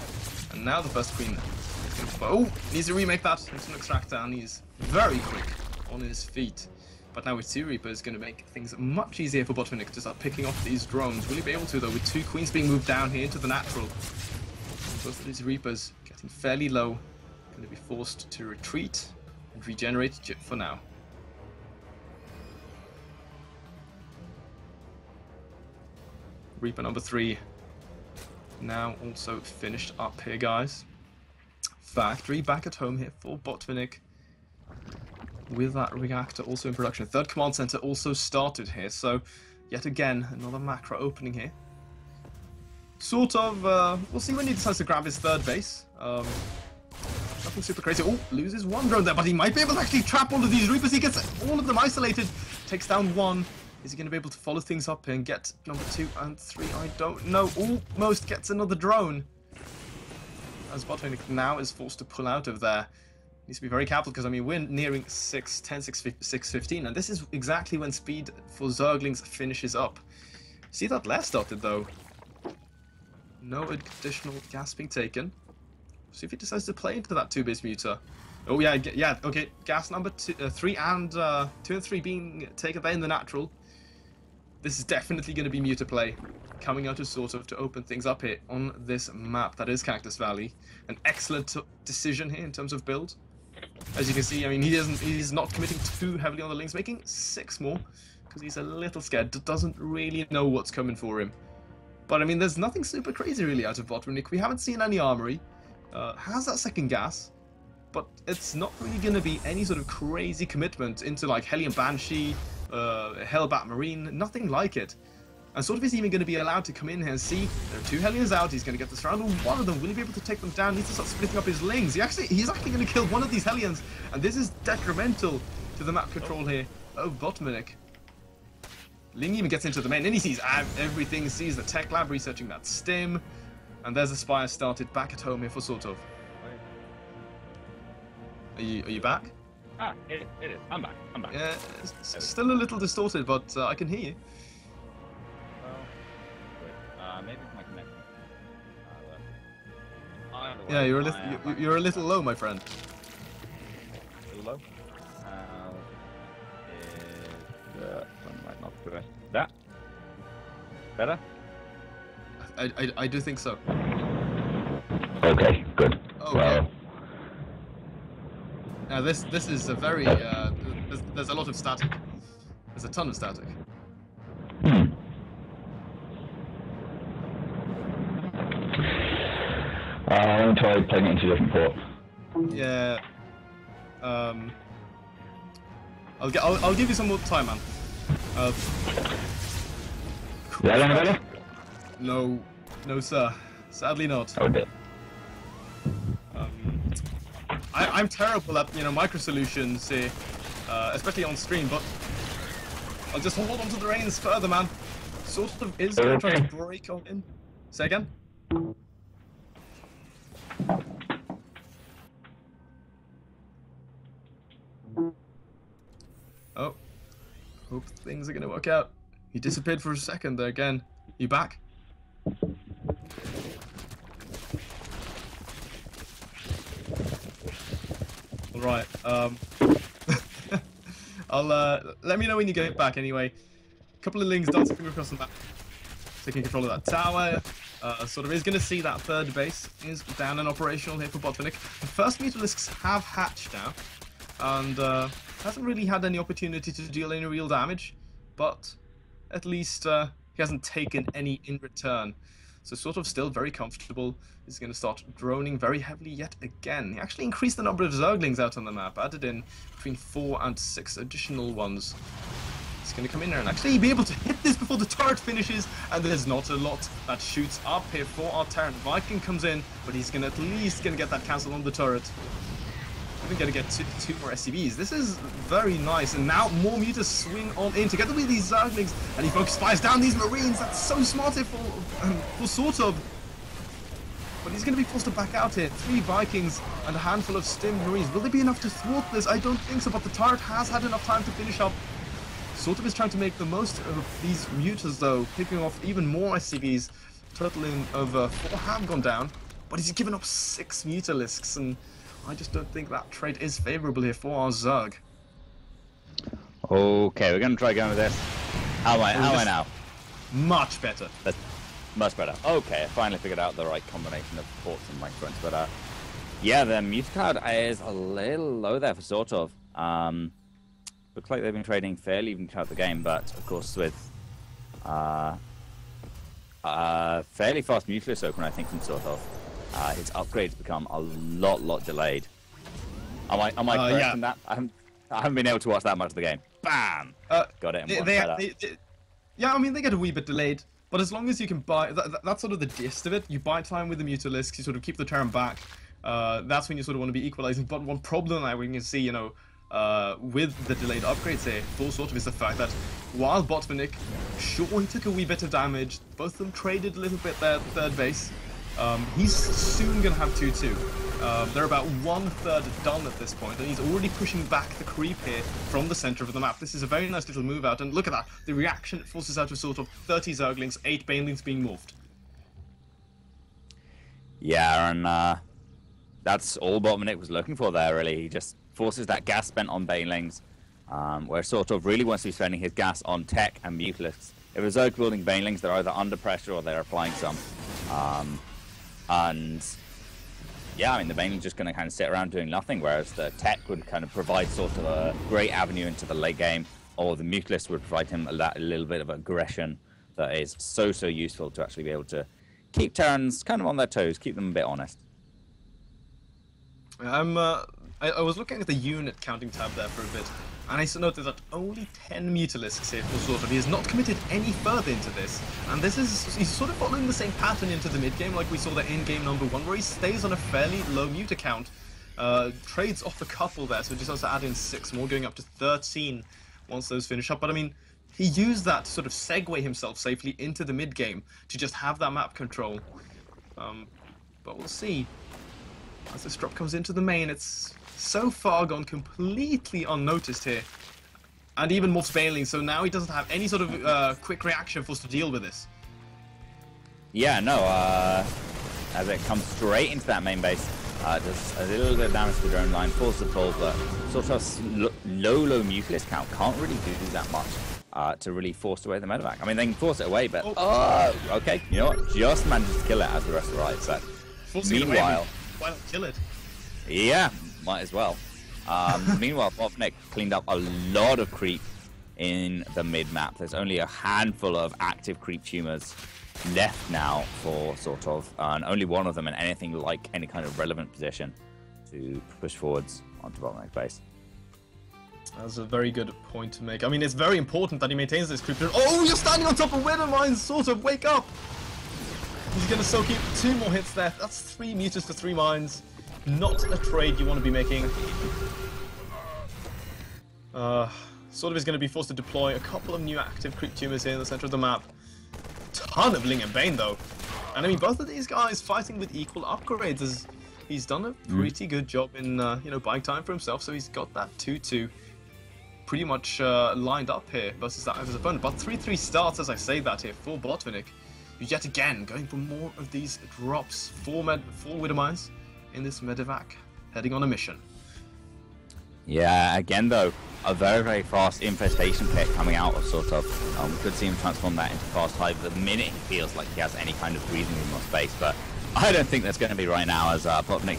And now the first Queen is going to... Oh, needs to remake that into an extractor, and he's very quick on his feet. But now with 2 Reapers, going to make things much easier for Botvinnik to start picking off these drones. Will he be able to, though, with 2 Queens being moved down here into the natural? Both of these Reapers getting fairly low. Going to be forced to retreat and regenerate for now. Reaper number 3 now also finished up here, guys. Factory back at home here for Botvinnik, with that reactor also in production. 3rd command center also started here, so yet again another macro opening here sort of, we'll see when he decides to grab his third base. Nothing super crazy. Oh, loses one drone there, but he might be able to actually trap all of these Reapers. He gets all of them isolated, takes down one. Is he going to be able to follow things up and get number 2 and 3? I don't know. Almost gets another drone. As Botvinnik now is forced to pull out of there. Needs to be very careful because, I mean, we're nearing 6:10, 6:15, and this is exactly when speed for Zerglings finishes up. See that last dotted though? No additional gas being taken. See if he decides to play into that 2-base muter. Oh yeah, okay. Gas number 3 and 2 and 3 being taken there in the natural. This is definitely going to be muter play coming out of SortOf to open things up here on this map that is Cactus Valley. An excellent decision here in terms of build. As you can see, I mean, he's not committing too heavily on the links, making 6 more because he's a little scared, doesn't really know what's coming for him. But I mean, there's nothing super crazy really out of Botvinnik. We haven't seen any armory. Has that second gas, but it's not really going to be any sort of crazy commitment into like Hellion Banshee, Hellbat Marine, nothing like it. And SortOf is even going to be allowed to come in here and see there are 2 Hellions out. He's going to get the surround on one of them. Will he be able to take them down? Needs to start splitting up his lings. He's actually going to kill one of these Hellions, and this is detrimental to the map control here of Botvinnik. Ling even gets into the main, and he sees everything. Sees the tech lab researching that stim, and there's a Spire started back at home here for SortOf. Are you back? Ah, it is. I'm back. Yeah, it's still a little distorted, but I can hear you. Maybe it's my connection. Yeah, you're a little low, my friend. A little low. Might not progress. That better? I do think so. Okay, good. Okay. Well, Now this is a very there's a lot of static. There's a ton of static. I'm going to try plugging it into a different port. Yeah. I'll give you some more time, man. Is that any better? No, sir. Sadly not. Oh dear. I'm terrible at micro solutions here, especially on stream. But I'll just hold on to the reins further, man. SortOf is going to try to break on in. Say again. Oh, hope things are going to work out. He disappeared for a second there again. You back? All right. Let me know when you get back. Anyway, a couple of lings dancing across the map, taking control of that tower. SortOf is going to see that third base is down and operational here for Botvinnik. The first Mutalisks have hatched now, and hasn't really had any opportunity to deal any real damage, but at least he hasn't taken any in return. So SortOf still very comfortable. He's going to start droning very heavily yet again. He actually increased the number of Zerglings out on the map, added in between 4 and 6 additional ones. He's going to come in there and actually be able to hit this before the turret finishes, and there's not a lot that shoots up here for our Terran. Viking comes in, but he's at least going to get that cancel on the turret. Even going to get two more SCVs. This is very nice, and now more Mutas swing on in together with these Zerglings, and he fires down these Marines. That's so smart here for SortOf. But he's going to be forced to back out here. 3 Vikings and a handful of stim Marines. Will they be enough to thwart this? I don't think so, but the turret has had enough time to finish up. SortOf is trying to make the most of these Mutas, though, picking off even more SCVs. Totaling of 4 have gone down, but he's given up 6 Mutalisks, and I just don't think that trade is favourable here for our Zerg. Okay, we're going to try going with this. How am I now? Much better. That's much better. Okay, I finally figured out the right combination of ports and microphones. But yeah, the mute cloud is a little low there for SortOf. Looks like they've been trading fairly even throughout the game, but of course with fairly fast Mutalist open, I think, from SortOf. His upgrades become a lot delayed. Am I correct in that? I haven't been able to watch that much of the game. Bam! Got it. Yeah, I mean, they get a wee bit delayed, But as long as you can buy, that's sort of the gist of it. You buy time with the Mutalisks, you sort of keep the turn back. That's when you sort of want to be equalizing. But one problem that we can see, you know, with the delayed upgrades here, full sort of, is the fact that while Botvinnik, sure, he took a wee bit of damage, both of them traded a little bit there at the third base. He's soon going to have 2-2. They're about 1/3 done at this point, and he's already pushing back the creep here from the center of the map. This is a very nice little move out, and look at that. The reaction forces out a sort of 30 Zerglings, 8 Banelings being morphed. Yeah, and that's all Botvinnik was looking for there, really. He just forces that gas spent on Banelings, where SortOf really wants to be spending his gas on tech and Mutalisks. If a Zerg building Banelings, they're either under pressure or they're applying some. And yeah, I mean, the Baneling's just going to kind of sit around doing nothing, whereas the tech would kind of provide sort of a great avenue into the late game, or the Mutalist would provide him a little bit of aggression that is so useful to actually be able to keep Terrans kind of on their toes, keep them a bit honest. I was looking at the unit counting tab there for a bit, and I noted that only 10 Mutalisks here for SortOf. He has not committed any further into this, and he's sort of following the same pattern into the mid game like we saw there in game number 1, where he stays on a fairly low muta count, trades off a couple there, so just has to add in 6 more, going up to 13 once those finish up. But I mean, he used that to sort of segue himself safely into the mid game to just have that map control. But we'll see. As this drop comes into the main, it's so far gone completely unnoticed here. And even morphs Baneling, so now he doesn't have any sort of quick reaction for us to deal with this. Yeah, no, as it comes straight into that main base, does a little bit of damage to the drone line, forces the pull, but SortOf's low Mutalist count can't really do that much to really force away the medevac. I mean, they can force it away, but okay, you know what? Just manages to kill it as the rest arrives. But meanwhile, why not kill it? Yeah, might as well. Meanwhile, Botvinnik cleaned up a lot of creep in the mid-map. There's only a handful of active creep tumors left now for SortOf, and only one of them in anything like any kind of relevant position to push forwards onto Botvinnik's base. That's a very good point to make. I mean, it's very important that he maintains this creep. Oh, you're standing on top of Widow Mines, SortOf, wake up! He's going to soak in 2 more hits there. That's 3 mutas for 3 mines. Not a trade you want to be making. SortOf is going to be forced to deploy a couple of new active creep tumors here in the center of the map. Ton of Ling and Bane though. And I mean, both of these guys fighting with equal upgrades. As he's done a pretty good job in you know, buying time for himself. So he's got that 2-2 pretty much lined up here versus that of his opponent. But 3-3 starts, as I say that here, for Botvinnik. Yet again, going for more of these drops. 4 Widow Mines in this medevac, heading on a mission. Yeah, again though, a very fast infestation pit coming out of SortOf. We could see him transform that into fast hive the minute he feels like he has any kind of breathing room or space, but I don't think that's going to be right now, as Botvinnik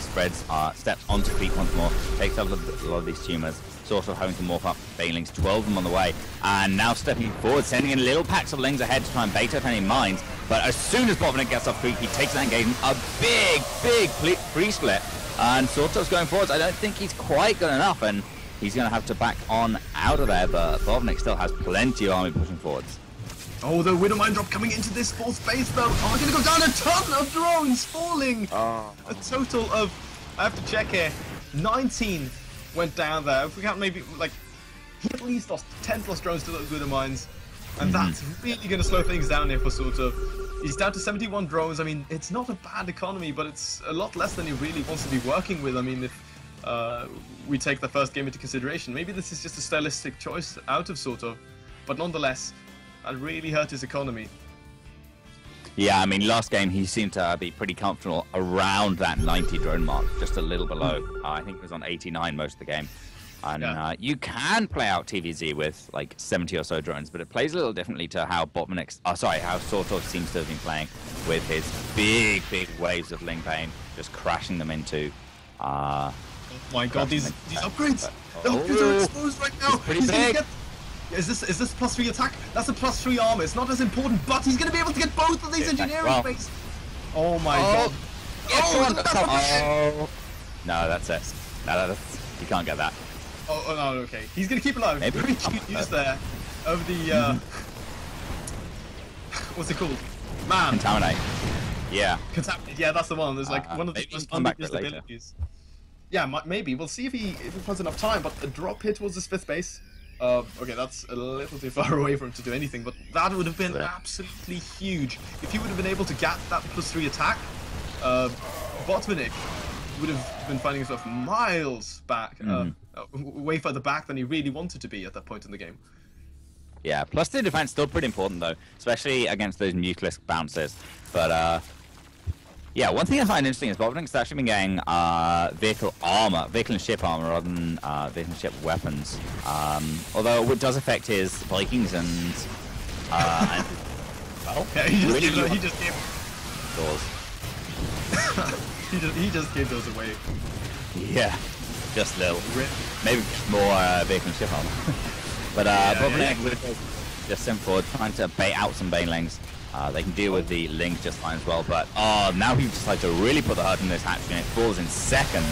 steps onto creep once more, takes up a lot of these tumors. SortOf having to morph up Banelings, 12 of them on the way, and now stepping forward, sending in little packs of Lings ahead to try and bait up any mines. But as soon as Botvinnik gets off creep, he takes that engagement, a big free split, and SortOf's going forwards. I don't think he's quite good enough, and he's going to have to back on out of there, but Botvinnik still has plenty of army pushing forwards. Oh, the Widow Mine drop coming into this 4th base though. Oh, going to go down, a ton of drones falling. A total of, I have to check here, 19 went down there. If we count maybe, like, he at least lost 10 plus drones to those Widow Mines. And that's really going to slow things down here for SortOf. He's down to 71 drones. I mean, it's not a bad economy, but it's a lot less than he really wants to be working with. I mean, if we take the first game into consideration, maybe this is just a stylistic choice out of SortOf. But nonetheless, that really hurt his economy. Yeah, I mean, last game he seemed to be pretty comfortable around that 90 drone mark, just a little below. I think it was on 89 most of the game. And you can play out TVZ with like 70 or so drones, but it plays a little differently to how Botvinnik, how SortOf seems to have been playing, with his big waves of Ling Bane, just crashing them into. Oh my god, these upgrades! The upgrades are exposed right now. Pretty big. Is this +3 attack? That's a +3 armor. It's not as important, but he's going to be able to get both of these engineering bases. Oh my god! No, that's it. No, you can't get that. Oh no, okay. He's going to keep alive. Very cute use there of the What's it called? Man. Contaminate. Yeah. Contaminate. Yeah, that's the one. There's like one of the maybe most come back to it unused later. abilities. Yeah, maybe. We'll see if he has enough time. But a drop hit was his 5th base. Okay, that's a little too far away for him to do anything. But that would have been absolutely huge if he would have been able to get that +3 attack. Botvinnik would have been finding himself miles back, way further back than he really wanted to be at that point in the game. Yeah, plus the defense still pretty important though, especially against those nucleus bounces. But yeah, one thing I find interesting is Botvink's actually been getting vehicle and ship armor rather than vehicle and ship weapons. Although it does affect his Vikings and well, yeah, he just gave doors. he just gave those away. Yeah, just little. Maybe more vehicle and ship armor. But Botvinnik with just simple trying to bait out some banelings. They can deal with the link just fine as well, but now he decides to really put the hurt in this hatchery and it falls in second.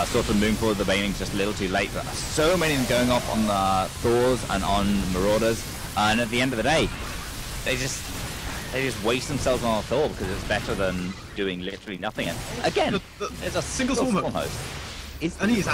Sort of moon forward the banelings just a little too late, but so many of them going off on the Thors and on Marauders, and at the end of the day, they just waste themselves on a Thor because it's better than doing literally nothing. And again, there's a single Storm host. And he's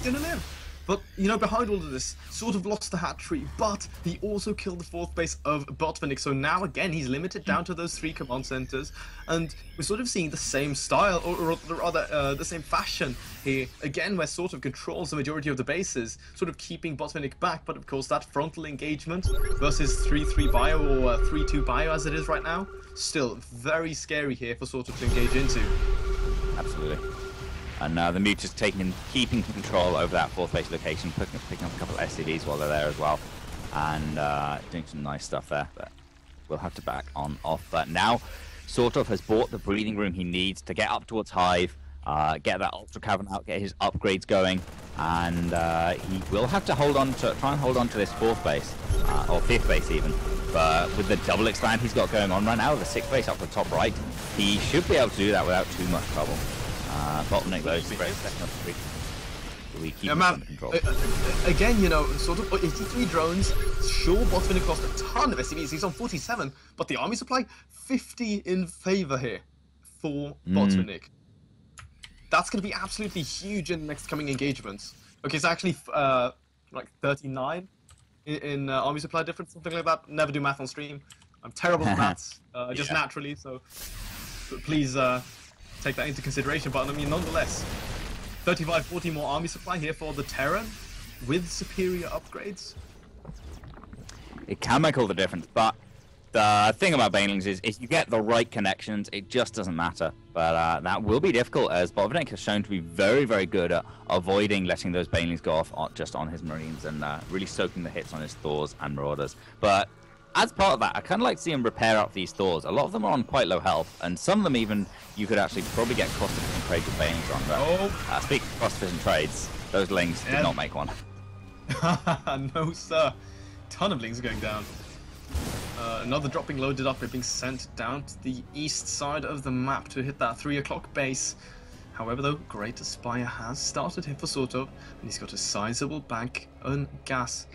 gonna live. But, you know, behind all of this, sort of lost the hatchery, but he also killed the 4th base of Botvinnik. So now, again, he's limited down to those 3 command centers. And we're sort of seeing the same style, or rather, the same fashion here. Again, where sort of controls the majority of the bases, sort of keeping Botvinnik back. But, of course, that frontal engagement versus 3-3 bio, or 3-2 bio as it is right now, still very scary here for sort of to engage into. Absolutely. And the Mute is keeping control over that 4th base location, picking up a couple of SCVs while they're there as well, and doing some nice stuff there. But we'll have to back on off. But now, SortOf has bought the breathing room he needs to get up towards Hive, get that Ultra Cavern out, get his upgrades going, and he will have to try and hold on to this 4th base, or 5th base even. But with the double expand he's got going on right now, the 6th base up the top right, he should be able to do that without too much trouble. Botvinnik though, second up the we keep under control. Again, you know, sort of 83 drones. Sure, Botvinnik lost a ton of SCVs. He's on 47, but the army supply 50 in favor here for Botvinnik. That's going to be absolutely huge in the next coming engagements. Okay, it's actually like 39 in army supply difference, something like that. Never do math on stream. I'm terrible at maths, just naturally. So please. Take that into consideration, but I mean, nonetheless, 35-40 more army supply here for the Terran with superior upgrades. It can make all the difference, but the thing about Banelings is if you get the right connections, it just doesn't matter. But that will be difficult, as Botvinnik has shown to be very, very good at avoiding letting those Banelings go off just on his Marines and really soaking the hits on his Thors and Marauders. But as part of that, I kind of like to see him repair up these Thors. A lot of them are on quite low health, and some of them even you could actually probably get cost-efficient trades with Banelings on. But speaking of cost-efficient trades, those Lings did not make one. No, sir. Ton of Lings going down. Another dropping loaded up, being sent down to the east side of the map to hit that 3 o'clock base. However, though, Great Aspire has started here for SortOf, and he's got a sizable bank on gas,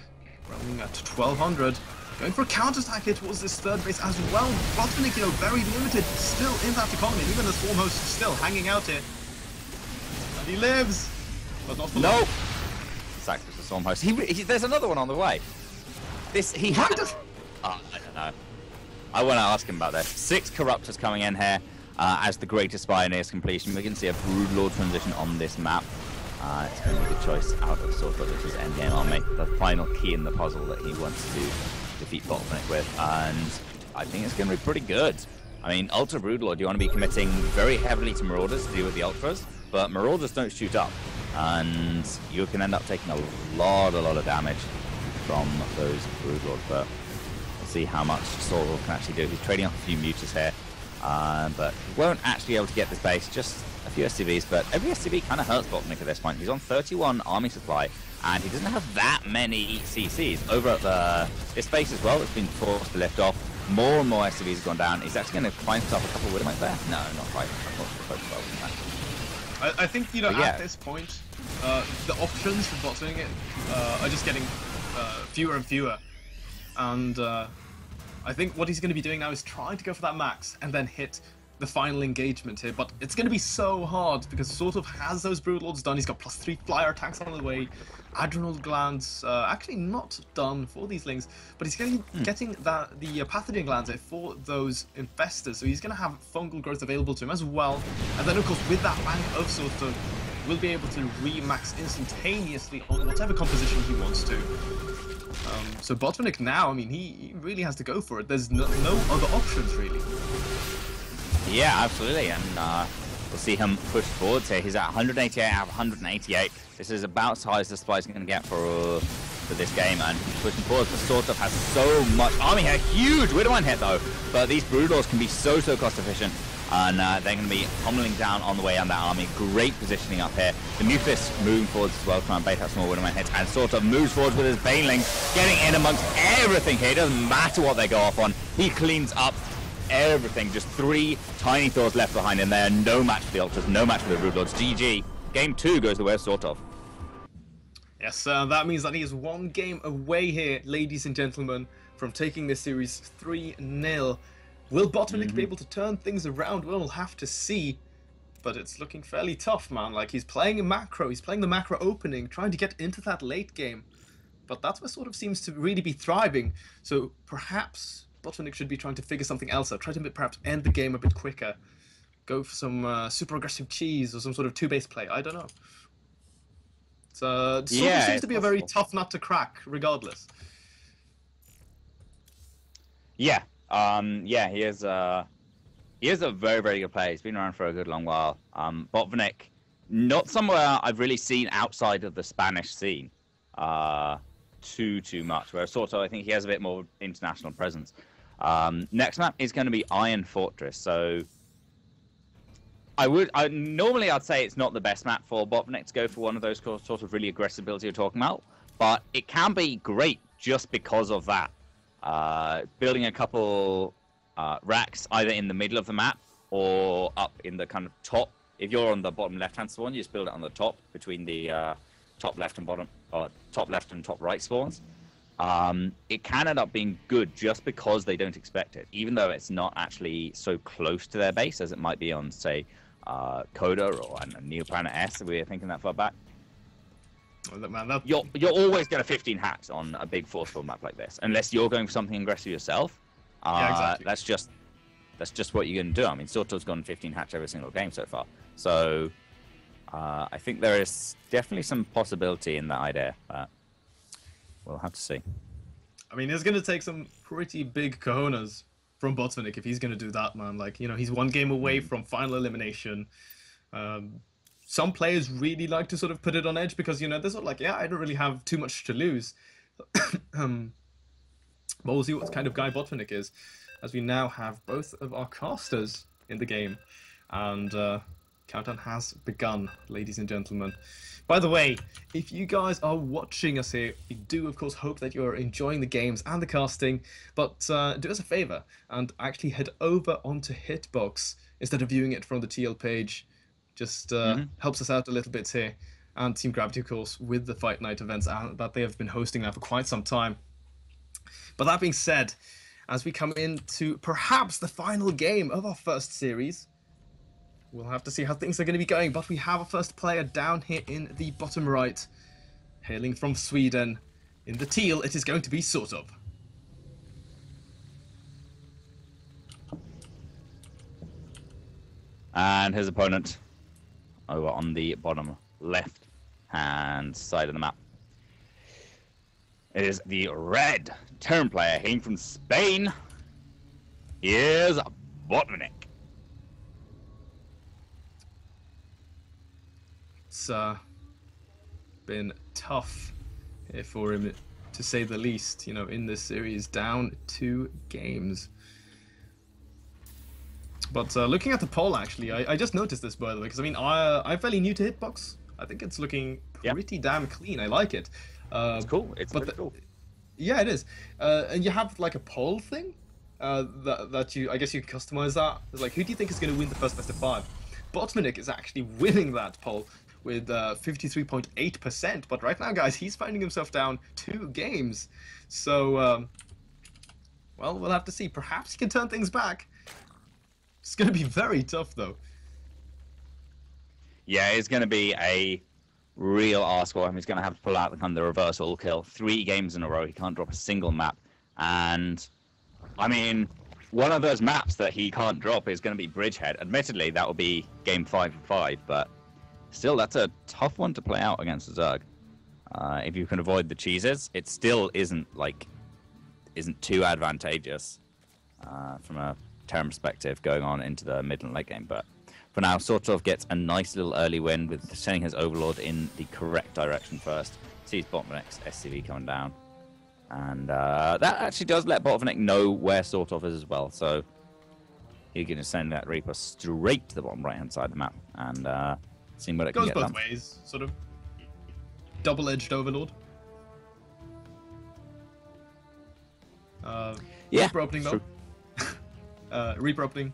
running at 1200. Going for a counter-attack here towards this 3rd base as well. Botvinnik, you know, very limited, still in that economy. Even the Swarm Host still hanging out here. And he lives, but not for long. Nope. Sacrifice the Swarm Host. There's another one on the way. I don't know. I want to ask him about this. 6 Corruptors coming in here as the Greatest Spire nears completion. We can see a Broodlord transition on this map. It's going to be the choice out of SortOf, which is endgame army. The final key in the puzzle that he wants to defeat Botvinnik with, and I think it's going to be pretty good. I mean, Ultra Broodlord, you want to be committing very heavily to Marauders to deal with the Ultras, but Marauders don't shoot up, and you can end up taking a lot of damage from those Broodlord, but we'll see how much SortOf can actually do. He's trading off a few Mutas here, but he won't actually be able to get this base, just a few SCVs, but every SCV kind of hurts Botvinnik at this point. He's on 31 army supply, and he doesn't have that many CCs. Over at this base as well, it's been forced to lift off. More and more SCVs have gone down. He's actually going to find himself a couple of Widowmakes there. No, not quite. I think, you know, at this point, the options for Botvinnik are just getting fewer and fewer. And I think what he's going to be doing now is trying to go for that max and then hit the final engagement here, but it's going to be so hard because SortOf has those Broodlords done. He's got +3 flyer attacks on the way, Adrenal Glands actually not done for these lings, but he's getting the Pathogen Glands here for those Infestors, so he's going to have fungal growth available to him as well, and then of course with that bank of SortOf, we'll be able to re-max instantaneously on whatever composition he wants to. So Botvinnik now, I mean, he really has to go for it. There's no other options really. Yeah, absolutely, and we'll see him push forwards here. He's at 188 out of 188. This is about as high as the supply's going to get for this game, and he's pushing forwards. The SortOf has so much army here. Huge Widowmine hit though, but these Broodlords can be so cost efficient, and they're going to be pummeling down on the way on that army. Great positioning up here. The Mufis moving forwards as well, trying to bait out small Widowmine hits, and SortOf moves forwards with his Baneling, getting in amongst everything here. It doesn't matter what they go off on. He cleans up everything. Just 3 tiny Thors left behind him there. No match for the Ultras, no match for the Broodlords. GG. Game 2 goes the way of SortOf. Yes, that means that he is 1 game away here, ladies and gentlemen, from taking this series 3-0. Will Botvinnik be able to turn things around? We'll have to see. But it's looking fairly tough, man. Like, he's playing a macro. He's playing the macro opening, trying to get into that late game. But that's where SortOf seems to really be thriving. So perhaps Botvinnik should be trying to figure something else out. Try to perhaps end the game a bit quicker. Go for some super aggressive cheese or some sort of 2-base play. I don't know. So it seems to be a very tough nut to crack, regardless. Yeah, yeah, he is a very good player. He's been around for a good long while. Botvinnik, not somewhere I've really seen outside of the Spanish scene too much. Whereas SortOf, I think he has a bit more international presence. Next map is going to be Iron Fortress. So normally I'd say it's not the best map for Botvinnik to go for one of those sort of really aggressive builds you're talking about, but it can be great just because of that. Building a couple racks either in the middle of the map or up in the kind of top. If you're on the bottom left-hand spawn, you just build it on the top between the top left and bottom, or top left and top right spawns. It can end up being good just because they don't expect it, even though it's not actually so close to their base as it might be on, say, Coda or Neoplanet S, if we're thinking that far back. Man, you're always going to 15 hacks on a big forceful map like this, unless you're going for something aggressive yourself. Yeah, exactly. That's just what you're going to do. I mean, SortOf's gone 15 hacks every single game so far, so I think there is definitely some possibility in that idea, but we'll have to see. I mean, it's going to take some pretty big cojones from Botvinnik if he's going to do that, man. Like, you know, he's 1 game away from final elimination. Some players really like to sort of put it on edge because, you know, they're sort of like, yeah, I don't really have too much to lose. But we'll see what kind of guy Botvinnik is, as we now have both of our casters in the game. And countdown has begun, ladies and gentlemen. By the way, if you guys are watching us here, we do, of course, hope that you're enjoying the games and the casting, but do us a favor and actually head over onto Hitbox instead of viewing it from the TL page. Just helps us out a little bit here. And Team Gravity, of course, with the Fight Night events that they have been hosting now for quite some time. But that being said, as we come into perhaps the final game of our first series, we'll have to see how things are going to be going. But we have a first player down here in the bottom right, hailing from Sweden. In the teal, it is going to be SortOf. And his opponent over on the bottom left hand side of the map. It is the red Terran player hailing from Spain. Here's Botvinnik. It's been tough here for him, to say the least, you know, in this series, down 2 games. But looking at the poll, actually, I just noticed this, by the way, because I mean, I'm fairly new to Hitbox. I think it's looking pretty damn clean. I like it. It's cool. It's pretty cool. Yeah, it is. And you have like a poll thing that I guess you can customize that. It's like, who do you think is going to win the first best of 5? Botvinnik is actually winning that poll with 53.8%. But right now, guys, he's finding himself down 2 games. So Well, we'll have to see. Perhaps he can turn things back. It's going to be very tough, though. Yeah, it's going to be a real ask for him. He's going to have to pull out the kind of the reverse all kill. 3 games in a row. He can't drop a single map. And, I mean, one of those maps that he can't drop is going to be Bridgehead. Admittedly, that will be game 5 of 5, but still, that's a tough one to play out against Zerg. If you can avoid the cheeses, it still isn't too advantageous from a Terran perspective going on into the mid and late game. But for now, SortOf gets a nice little early win with sending his Overlord in the correct direction first. Sees Botvinik's SCV coming down. And that actually does let Botvinnik know where SortOf is as well. So he's going to send that Reaper straight to the bottom right-hand side of the map. And seeing what it can Goes get both done. ways, sort of. Double-edged Overlord. Yeah, Reaper opening, though. Reaper opening,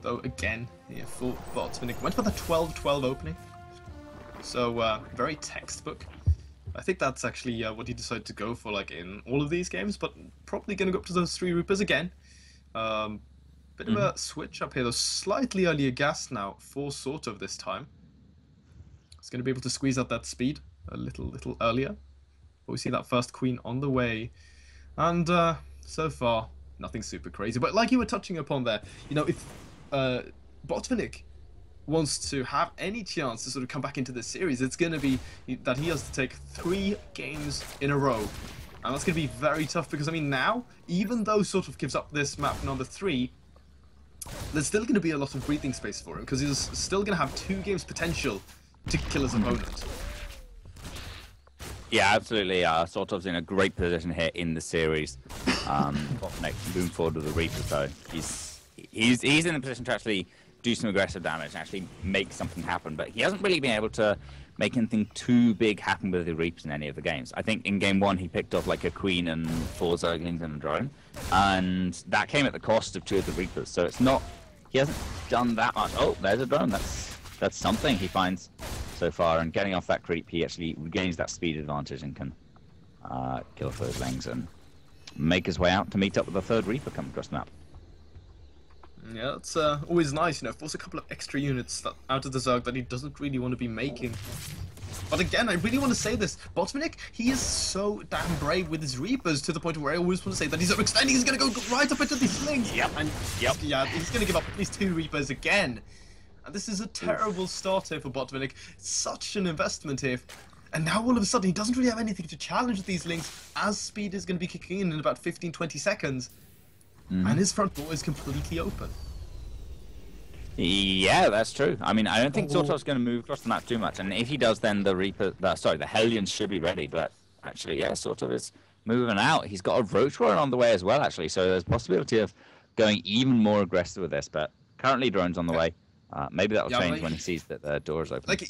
though, again, yeah, full Botvinnik. Went for the 12-12 opening. So, very textbook. I think that's actually what he decided to go for, like, in all of these games, but probably going to go up to those 3 Reapers again. Bit of a switch up here, though. Slightly earlier gas now for SortOf this time. It's going to be able to squeeze out that speed a little earlier. But we see that first queen on the way. And so far, nothing super crazy. But like you were touching upon there, you know, if Botvinnik wants to have any chance to sort of come back into this series, it's going to be that he has to take 3 games in a row. And that's going to be very tough because, I mean, now, even though SortOf gives up this map number 3, there's still going to be a lot of breathing space for him because he's still going to have 2 games potential to kill his opponent. Yeah, absolutely. SortOf's in a great position here in the series. Botvinnik moving forward with the Reaper, so he's in a position to actually do some aggressive damage and actually make something happen. But he hasn't really been able to make anything too big happen with the Reapers in any of the games. I think in game 1 he picked off like a Queen and 4 Zerglings and a drone, and that came at the cost of 2 of the Reapers. So it's not, he hasn't done that much. Oh, there's a drone. That's something he finds so far, and getting off that creep, he actually regains that speed advantage and can kill off those lings and make his way out to meet up with the 3rd Reaper coming across the map. Yeah, it's always nice, you know, force a couple of extra units out of the Zerg that he doesn't really want to be making. But again, I really want to say this, Botvinnik, he is so damn brave with his Reapers to the point where I always want to say that he's extending, he's going to go right up into these slings. Yep. And yeah, he's going to give up at least 2 Reapers again. And this is a terrible start here for Botvinnik. Such an investment here. And now all of a sudden he doesn't really have anything to challenge these links as speed is going to be kicking in about 15-20 seconds. And his front door is completely open. Yeah, that's true. I mean, I don't think SortOf's going to move across the map too much. And if he does, then the Hellions should be ready. But actually, yeah, SortOf is moving out. He's got a Roach Warren on the way as well, actually. So there's a possibility of going even more aggressive with this. But currently, drone's on the way. Maybe that'll change when he sees that the door is open. Like,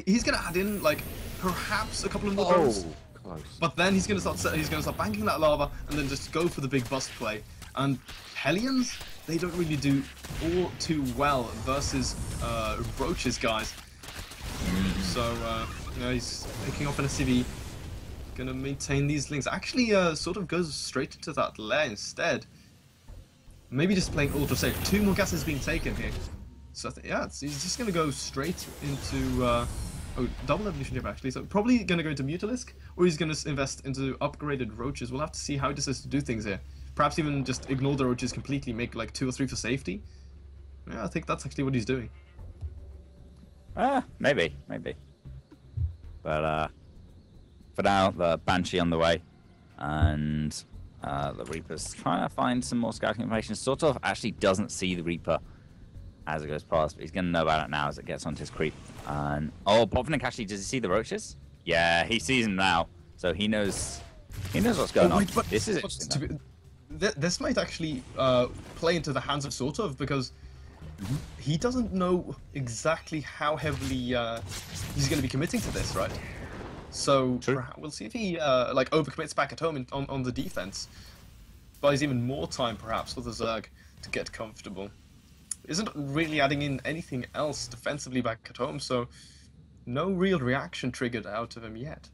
he's going to add in, like, perhaps a couple of more drones. Close. But then he's going to start banking that lava and then just go for the big bust play. And Hellions, they don't really do all too well versus Roaches, guys. So, you know, he's picking off an SCV. Gonna maintain these links. Actually, sort of goes straight into that lair instead. Maybe just playing ultra safe. 2 more gases being taken here. So, yeah, he's just gonna go straight into... double evolution here actually. So, probably gonna go into Mutalisk, or he's gonna invest into upgraded Roaches. We'll have to see how he decides to do things here. Perhaps even just ignore the Roaches completely, make like 2 or 3 for safety. Yeah, I think that's actually what he's doing. Maybe. But for now, the Banshee on the way, and the Reaper's trying to find some more scouting information. SortOf actually doesn't see the Reaper as it goes past, but he's going to know about it now as it gets onto his creep. And Botvinnik actually, does he see the Roaches? Yeah, he sees them now, so he knows what's going on. But this is interesting. This might actually play into the hands of SortOf because he doesn't know exactly how heavily he's going to be committing to this, right? So we'll see if he like overcommits back at home on the defense. Buys even more time perhaps for the Zerg to get comfortable. Isn't really adding in anything else defensively back at home, so no real reaction triggered out of him yet.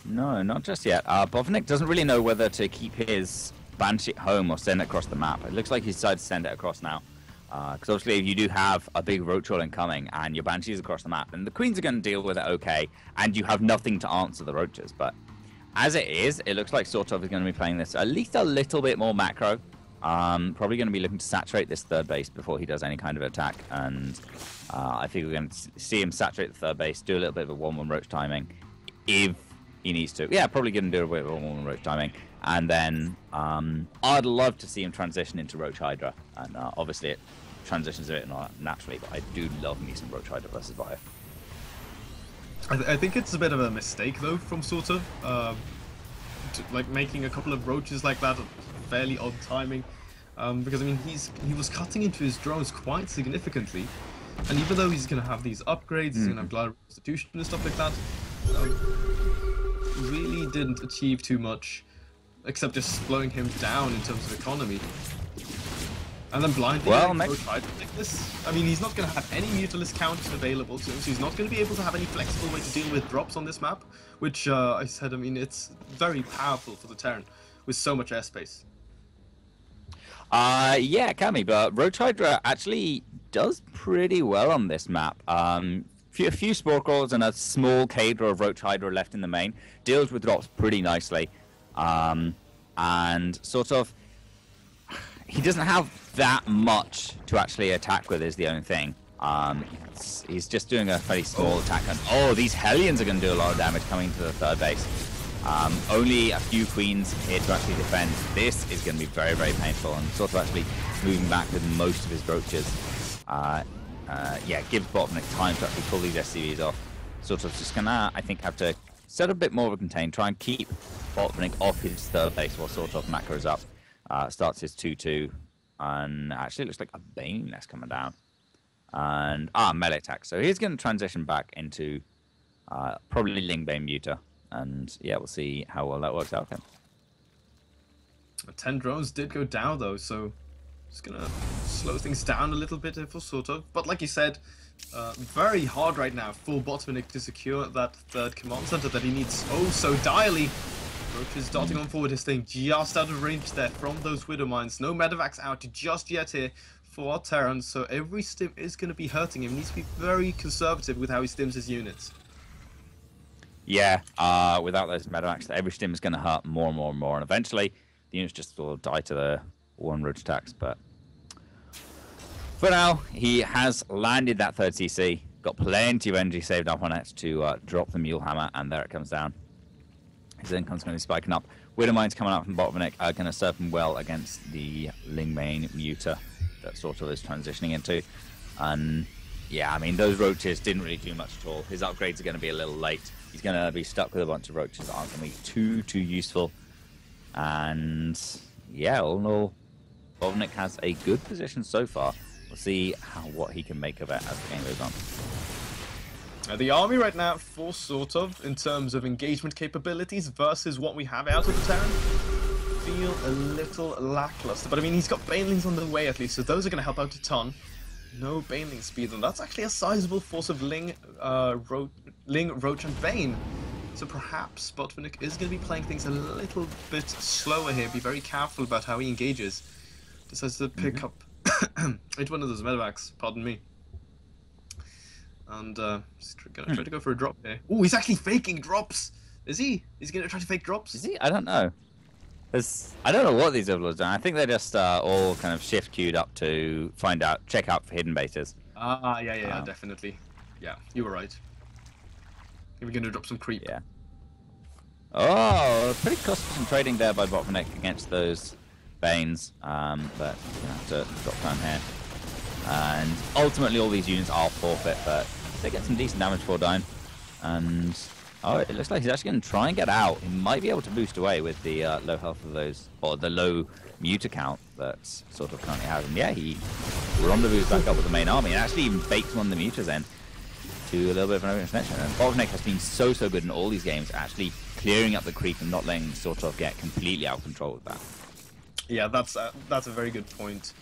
No, not just yet. Botvinnik doesn't really know whether to keep his banish it home or send it across the map. It looks like he's decided to send it across now. Because obviously if you do have a big roach roll incoming and your banshees across the map, then the queens are going to deal with it okay, and you have nothing to answer the roaches. But as it is, it looks like SortOf is going to be playing this at least a little bit more macro. Probably going to be looking to saturate this third base before he does any kind of attack, and I think we're going to see him saturate the third base, do a little bit of a 1-1 roach timing if he needs to. Yeah, probably going to do a bit of a 1-1 roach timing, and then I'd love to see him transition into Roach Hydra, and obviously it transitions a bit naturally, but I do love me some Roach Hydra versus Bio. I think it's a bit of a mistake though from SortOf, like making a couple of roaches like that, fairly odd timing, because I mean he was cutting into his drones quite significantly, and even though he's going to have these upgrades, he's going to have glider restitution and stuff like that, really didn't achieve too much, except just slowing him down in terms of economy. And then blindly, like this. I mean, he's not going to have any Mutalisk counters available to him, so he's not going to be able to have any flexible way to deal with drops on this map, which I said, I mean, it's very powerful for the Terran with so much airspace. Yeah, it can be, but Roach Hydra actually does pretty well on this map. A few Spore Crawls and a small cadre of Roach Hydra left in the main. Deals with drops pretty nicely. And SortOf, he doesn't have that much to actually attack with is the only thing. He's just doing a fairly small attack. And, these Hellions are going to do a lot of damage coming to the third base. Only a few queens here to actually defend. This is going to be very, very painful, and SortOf actually moving back with most of his roaches. Yeah, give Botvnik time to actually pull these SCVs off. SortOf's just going to, I think, have to set a bit more of a contain, try and keep Botvnik off his third base while SortOf macros up. Starts his 2-2, and actually it looks like a Bane that's coming down. And, melee attack. So he's going to transition back into probably Ling Bane Muta. And yeah, we'll see how well that works out. Okay. 10 drones did go down though, so it's gonna slow things down a little bit for SortOf. But like you said, very hard right now for Botvinnik to secure that third command center that he needs so direly. Roach is darting on forward, his thing just out of range there from those Widow Mines. No Medevacs out just yet here for our Terran, so every stim is going to be hurting him. He needs to be very conservative with how he stims his units. Yeah, without those Medevacs, every stim is going to hurt more and more and more, and eventually the units just will die to the one roach attacks. But for now, he has landed that third CC, got plenty of energy saved up on it to drop the Mule Hammer, and there it comes down. His income's going to be spiking up. Widow Mines coming up from Botvinnik are going to serve him well against the Ling Bane Muta that SortOf is transitioning into. And yeah, I mean, those roaches didn't really do much at all. His upgrades are going to be a little late. He's going to be stuck with a bunch of roaches that aren't going to be too useful. And yeah, all in all, Botvinnik has a good position so far. We'll see what he can make of it as the game goes on. The army right now for SortOf, in terms of engagement capabilities versus what we have out of the Terran, feel a little lackluster. But I mean, he's got Banelings on the way at least, so those are going to help out a ton. No Baneling speed, and that's actually a sizable force of Ling, Roach, and Bane. So perhaps Botvinnik is going to be playing things a little bit slower here. Be very careful about how he engages. Decides to pick up each one of those medevacs, pardon me. And he's going to try to go for a drop here. Oh, he's actually faking drops! Is he? He's going to try to fake drops? Is he? I don't know. I don't know what these overlords are. I think they're just all kind of shift queued up to check out for hidden bases. Yeah, definitely. Yeah, you were right. We're going to drop some creep. Yeah. Oh, pretty cost-efficient trading there by Botvinnik against those Banes. But you have to drop down here. And ultimately all these units are forfeit, but they get some decent damage for down. And oh, it looks like he's actually going to try and get out. He might be able to boost away with the low health of those, or the low Muta count that SortOf currently has. And yeah, he rendezvous back up with the main army and actually even bakes one of the Mutas in to a little bit of an open connection. And Botvinnik has been so good in all these games, actually clearing up the creep and not letting SortOf get completely out of control with that. Yeah, that's a very good point.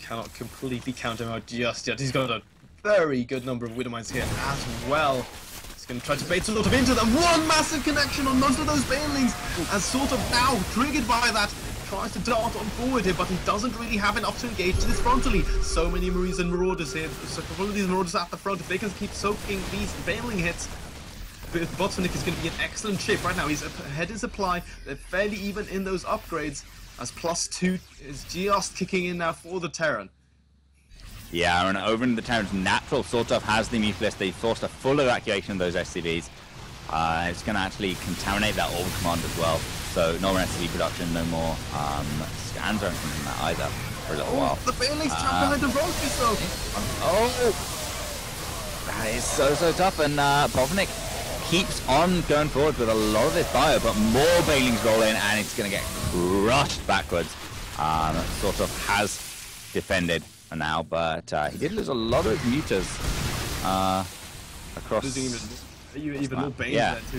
Cannot completely count him out just yet. He's got a very good number of Widow Mines here as well. He's going to try to bait SortOf into them. One massive connection on most of those Banelings, as SortOf now, triggered by that, tries to dart on forward here, but he doesn't really have enough to engage this frontally. So many Marines and Marauders here. So one of these Marauders at the front, if they can keep soaking these bailing hits, Botvinnik is going to be in excellent shape right now. He's ahead in supply. They're fairly even in those upgrades, as +2 is just kicking in now for the Terran. Yeah, and over in the Terran's natural, SortOf has the Mutalist. They forced a full evacuation of those SCVs. It's going to actually contaminate that orb command as well. So no more SCV production, no more scans or anything from that either for a little while. The Bailey's trapped behind the rockets though. Oh, that is so tough. And Botvinnik keeps on going forward with a lot of this bio, but more Bailings roll in, and it's going to get crushed backwards. SortOf has defended now, but he did lose a lot of mutas across. Losing even more Banes yeah. there to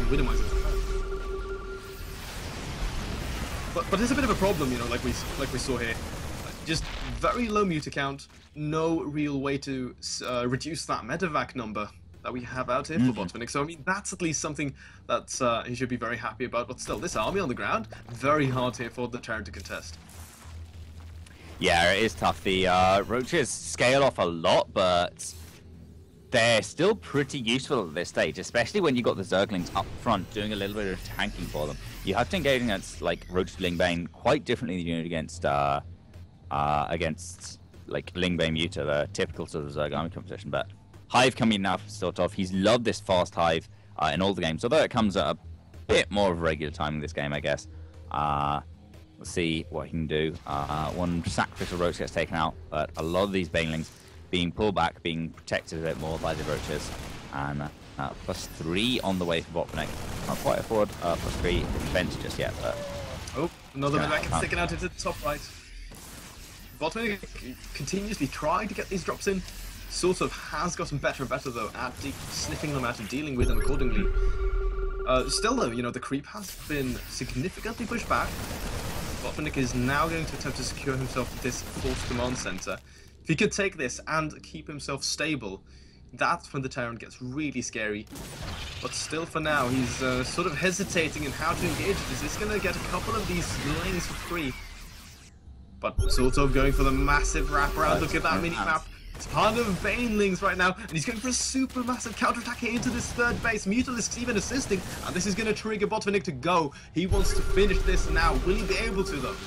Widowmizers. But it's a bit of a problem, you know, like we saw here. Just very low muta count, no real way to reduce that medevac number that we have out here for Botvinnik. So I mean, that's at least something that he should be very happy about. But still, this army on the ground, very hard here for the Terran to contest. Yeah, it is tough. The Roaches scale off a lot, but they're still pretty useful at this stage, especially when you've got the Zerglings up front doing a little bit of tanking for them. You have to engage against like Roach Lingbane quite differently than you do against like Lingbane Muta, the typical sort of Zerg army composition. But Hive coming in now for SortOf. He's loved this fast Hive in all the games, although it comes at a bit more of regular time in this game, I guess. We'll see what he can do. One sacrificial Roach gets taken out, but a lot of these Banelings being pulled back, being protected a bit more by the Roaches. And +3 on the way for Botvinnik. Can't quite afford +3 defense just yet, but... Oh, another medevac sticking out into the top right. Botvinnik continuously trying to get these drops in. SortOf has gotten better and better though at sniffing them out and dealing with them accordingly. Still though, you know, the creep has been significantly pushed back. Botvinnik is now going to attempt to secure himself this fourth command center. If he could take this and keep himself stable, that's when the Terran gets really scary. But still for now, he's sort of hesitating in how to engage. Is this going to get a couple of these lanes for free? But SortOf going for the massive wraparound. Look at that mini-map. Ton of Banelings right now, and he's going for a super massive counterattack here into this third base. Mutalisk's even assisting, and this is going to trigger Botvinnik to go. He wants to finish this now. Will he be able to, though?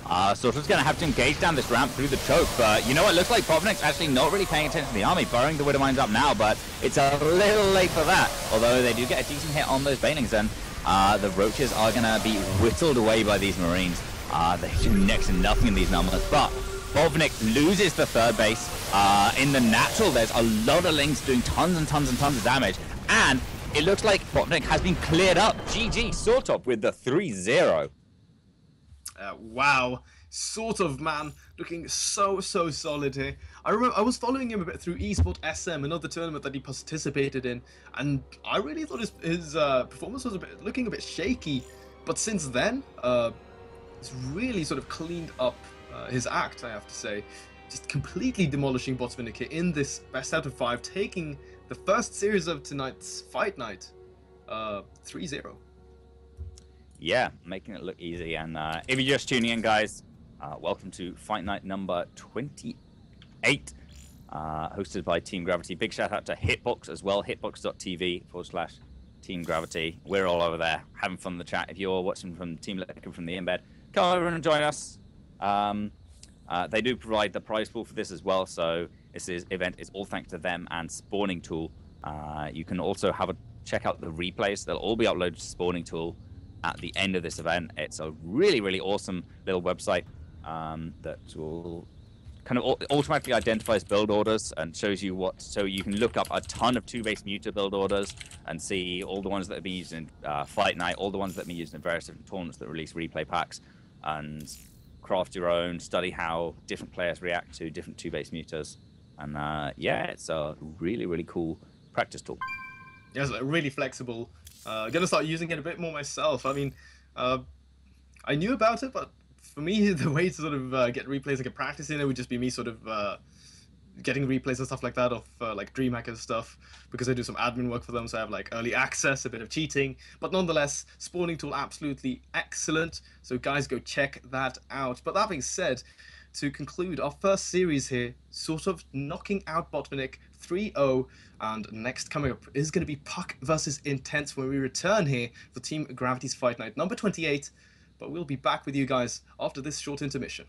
SortOf's going to have to engage down this ramp through the choke, but you know what? Looks like Botvinnik's actually not really paying attention to the army, burrowing the Widowmines up now, but it's a little late for that. Although they do get a decent hit on those Banelings, and the Roaches are going to be whittled away by these Marines. They do next to nothing in these numbers, but Botvinnik loses the third base. In the natural, there's a lot of Lings doing tons and tons and tons of damage, and it looks like Botvinnik has been cleared up. GG SortOf with the 3-0. Wow, SortOf, man, looking so solid here. I remember I was following him a bit through eSport SM, another tournament that he participated in, and I really thought his performance was looking a bit shaky. But since then, it's really sort of cleaned up his act, I have to say. Just completely demolishing Botvinnik here in this best out of 5, taking the first series of tonight's fight night 3-0. Yeah, making it look easy. And if you're just tuning in, guys, welcome to Fight Night number 28, hosted by Team Gravity. Big shout out to Hitbox as well, hitbox.tv/Team Gravity. We're all over there having fun in the chat. If you're watching from Team Liquor from the embed, come over and join us. They do provide the prize pool for this as well, so this event is all thanks to them and Spawning Tool. You can also check out the replays. They'll all be uploaded to Spawning Tool at the end of this event. It's a really awesome little website that will kind of automatically identifies build orders and shows you so you can look up a ton of 2-base Muta build orders and see all the ones that have been used in Fight Night, all the ones that have been used in various different tournaments that release replay packs, and craft your own, study how different players react to different 2-base Mutas. And yeah, it's a really cool practice tool. Yeah, it's really flexible. Gonna start using it a bit more myself. I mean, I knew about it, but for me, the way to sort of get replays like a practice in it would just be me sort of getting replays and stuff like that of like DreamHack stuff, because I do some admin work for them, so I have like early access, a bit of cheating, but nonetheless, spawning tool absolutely excellent. So guys, go check that out. But that being said, to conclude our first series here, sort of knocking out Botvinnik 3-0, and next coming up is going to be Puck versus Intense when we return here for Team Gravity's Fight Night number 28. But we'll be back with you guys after this short intermission.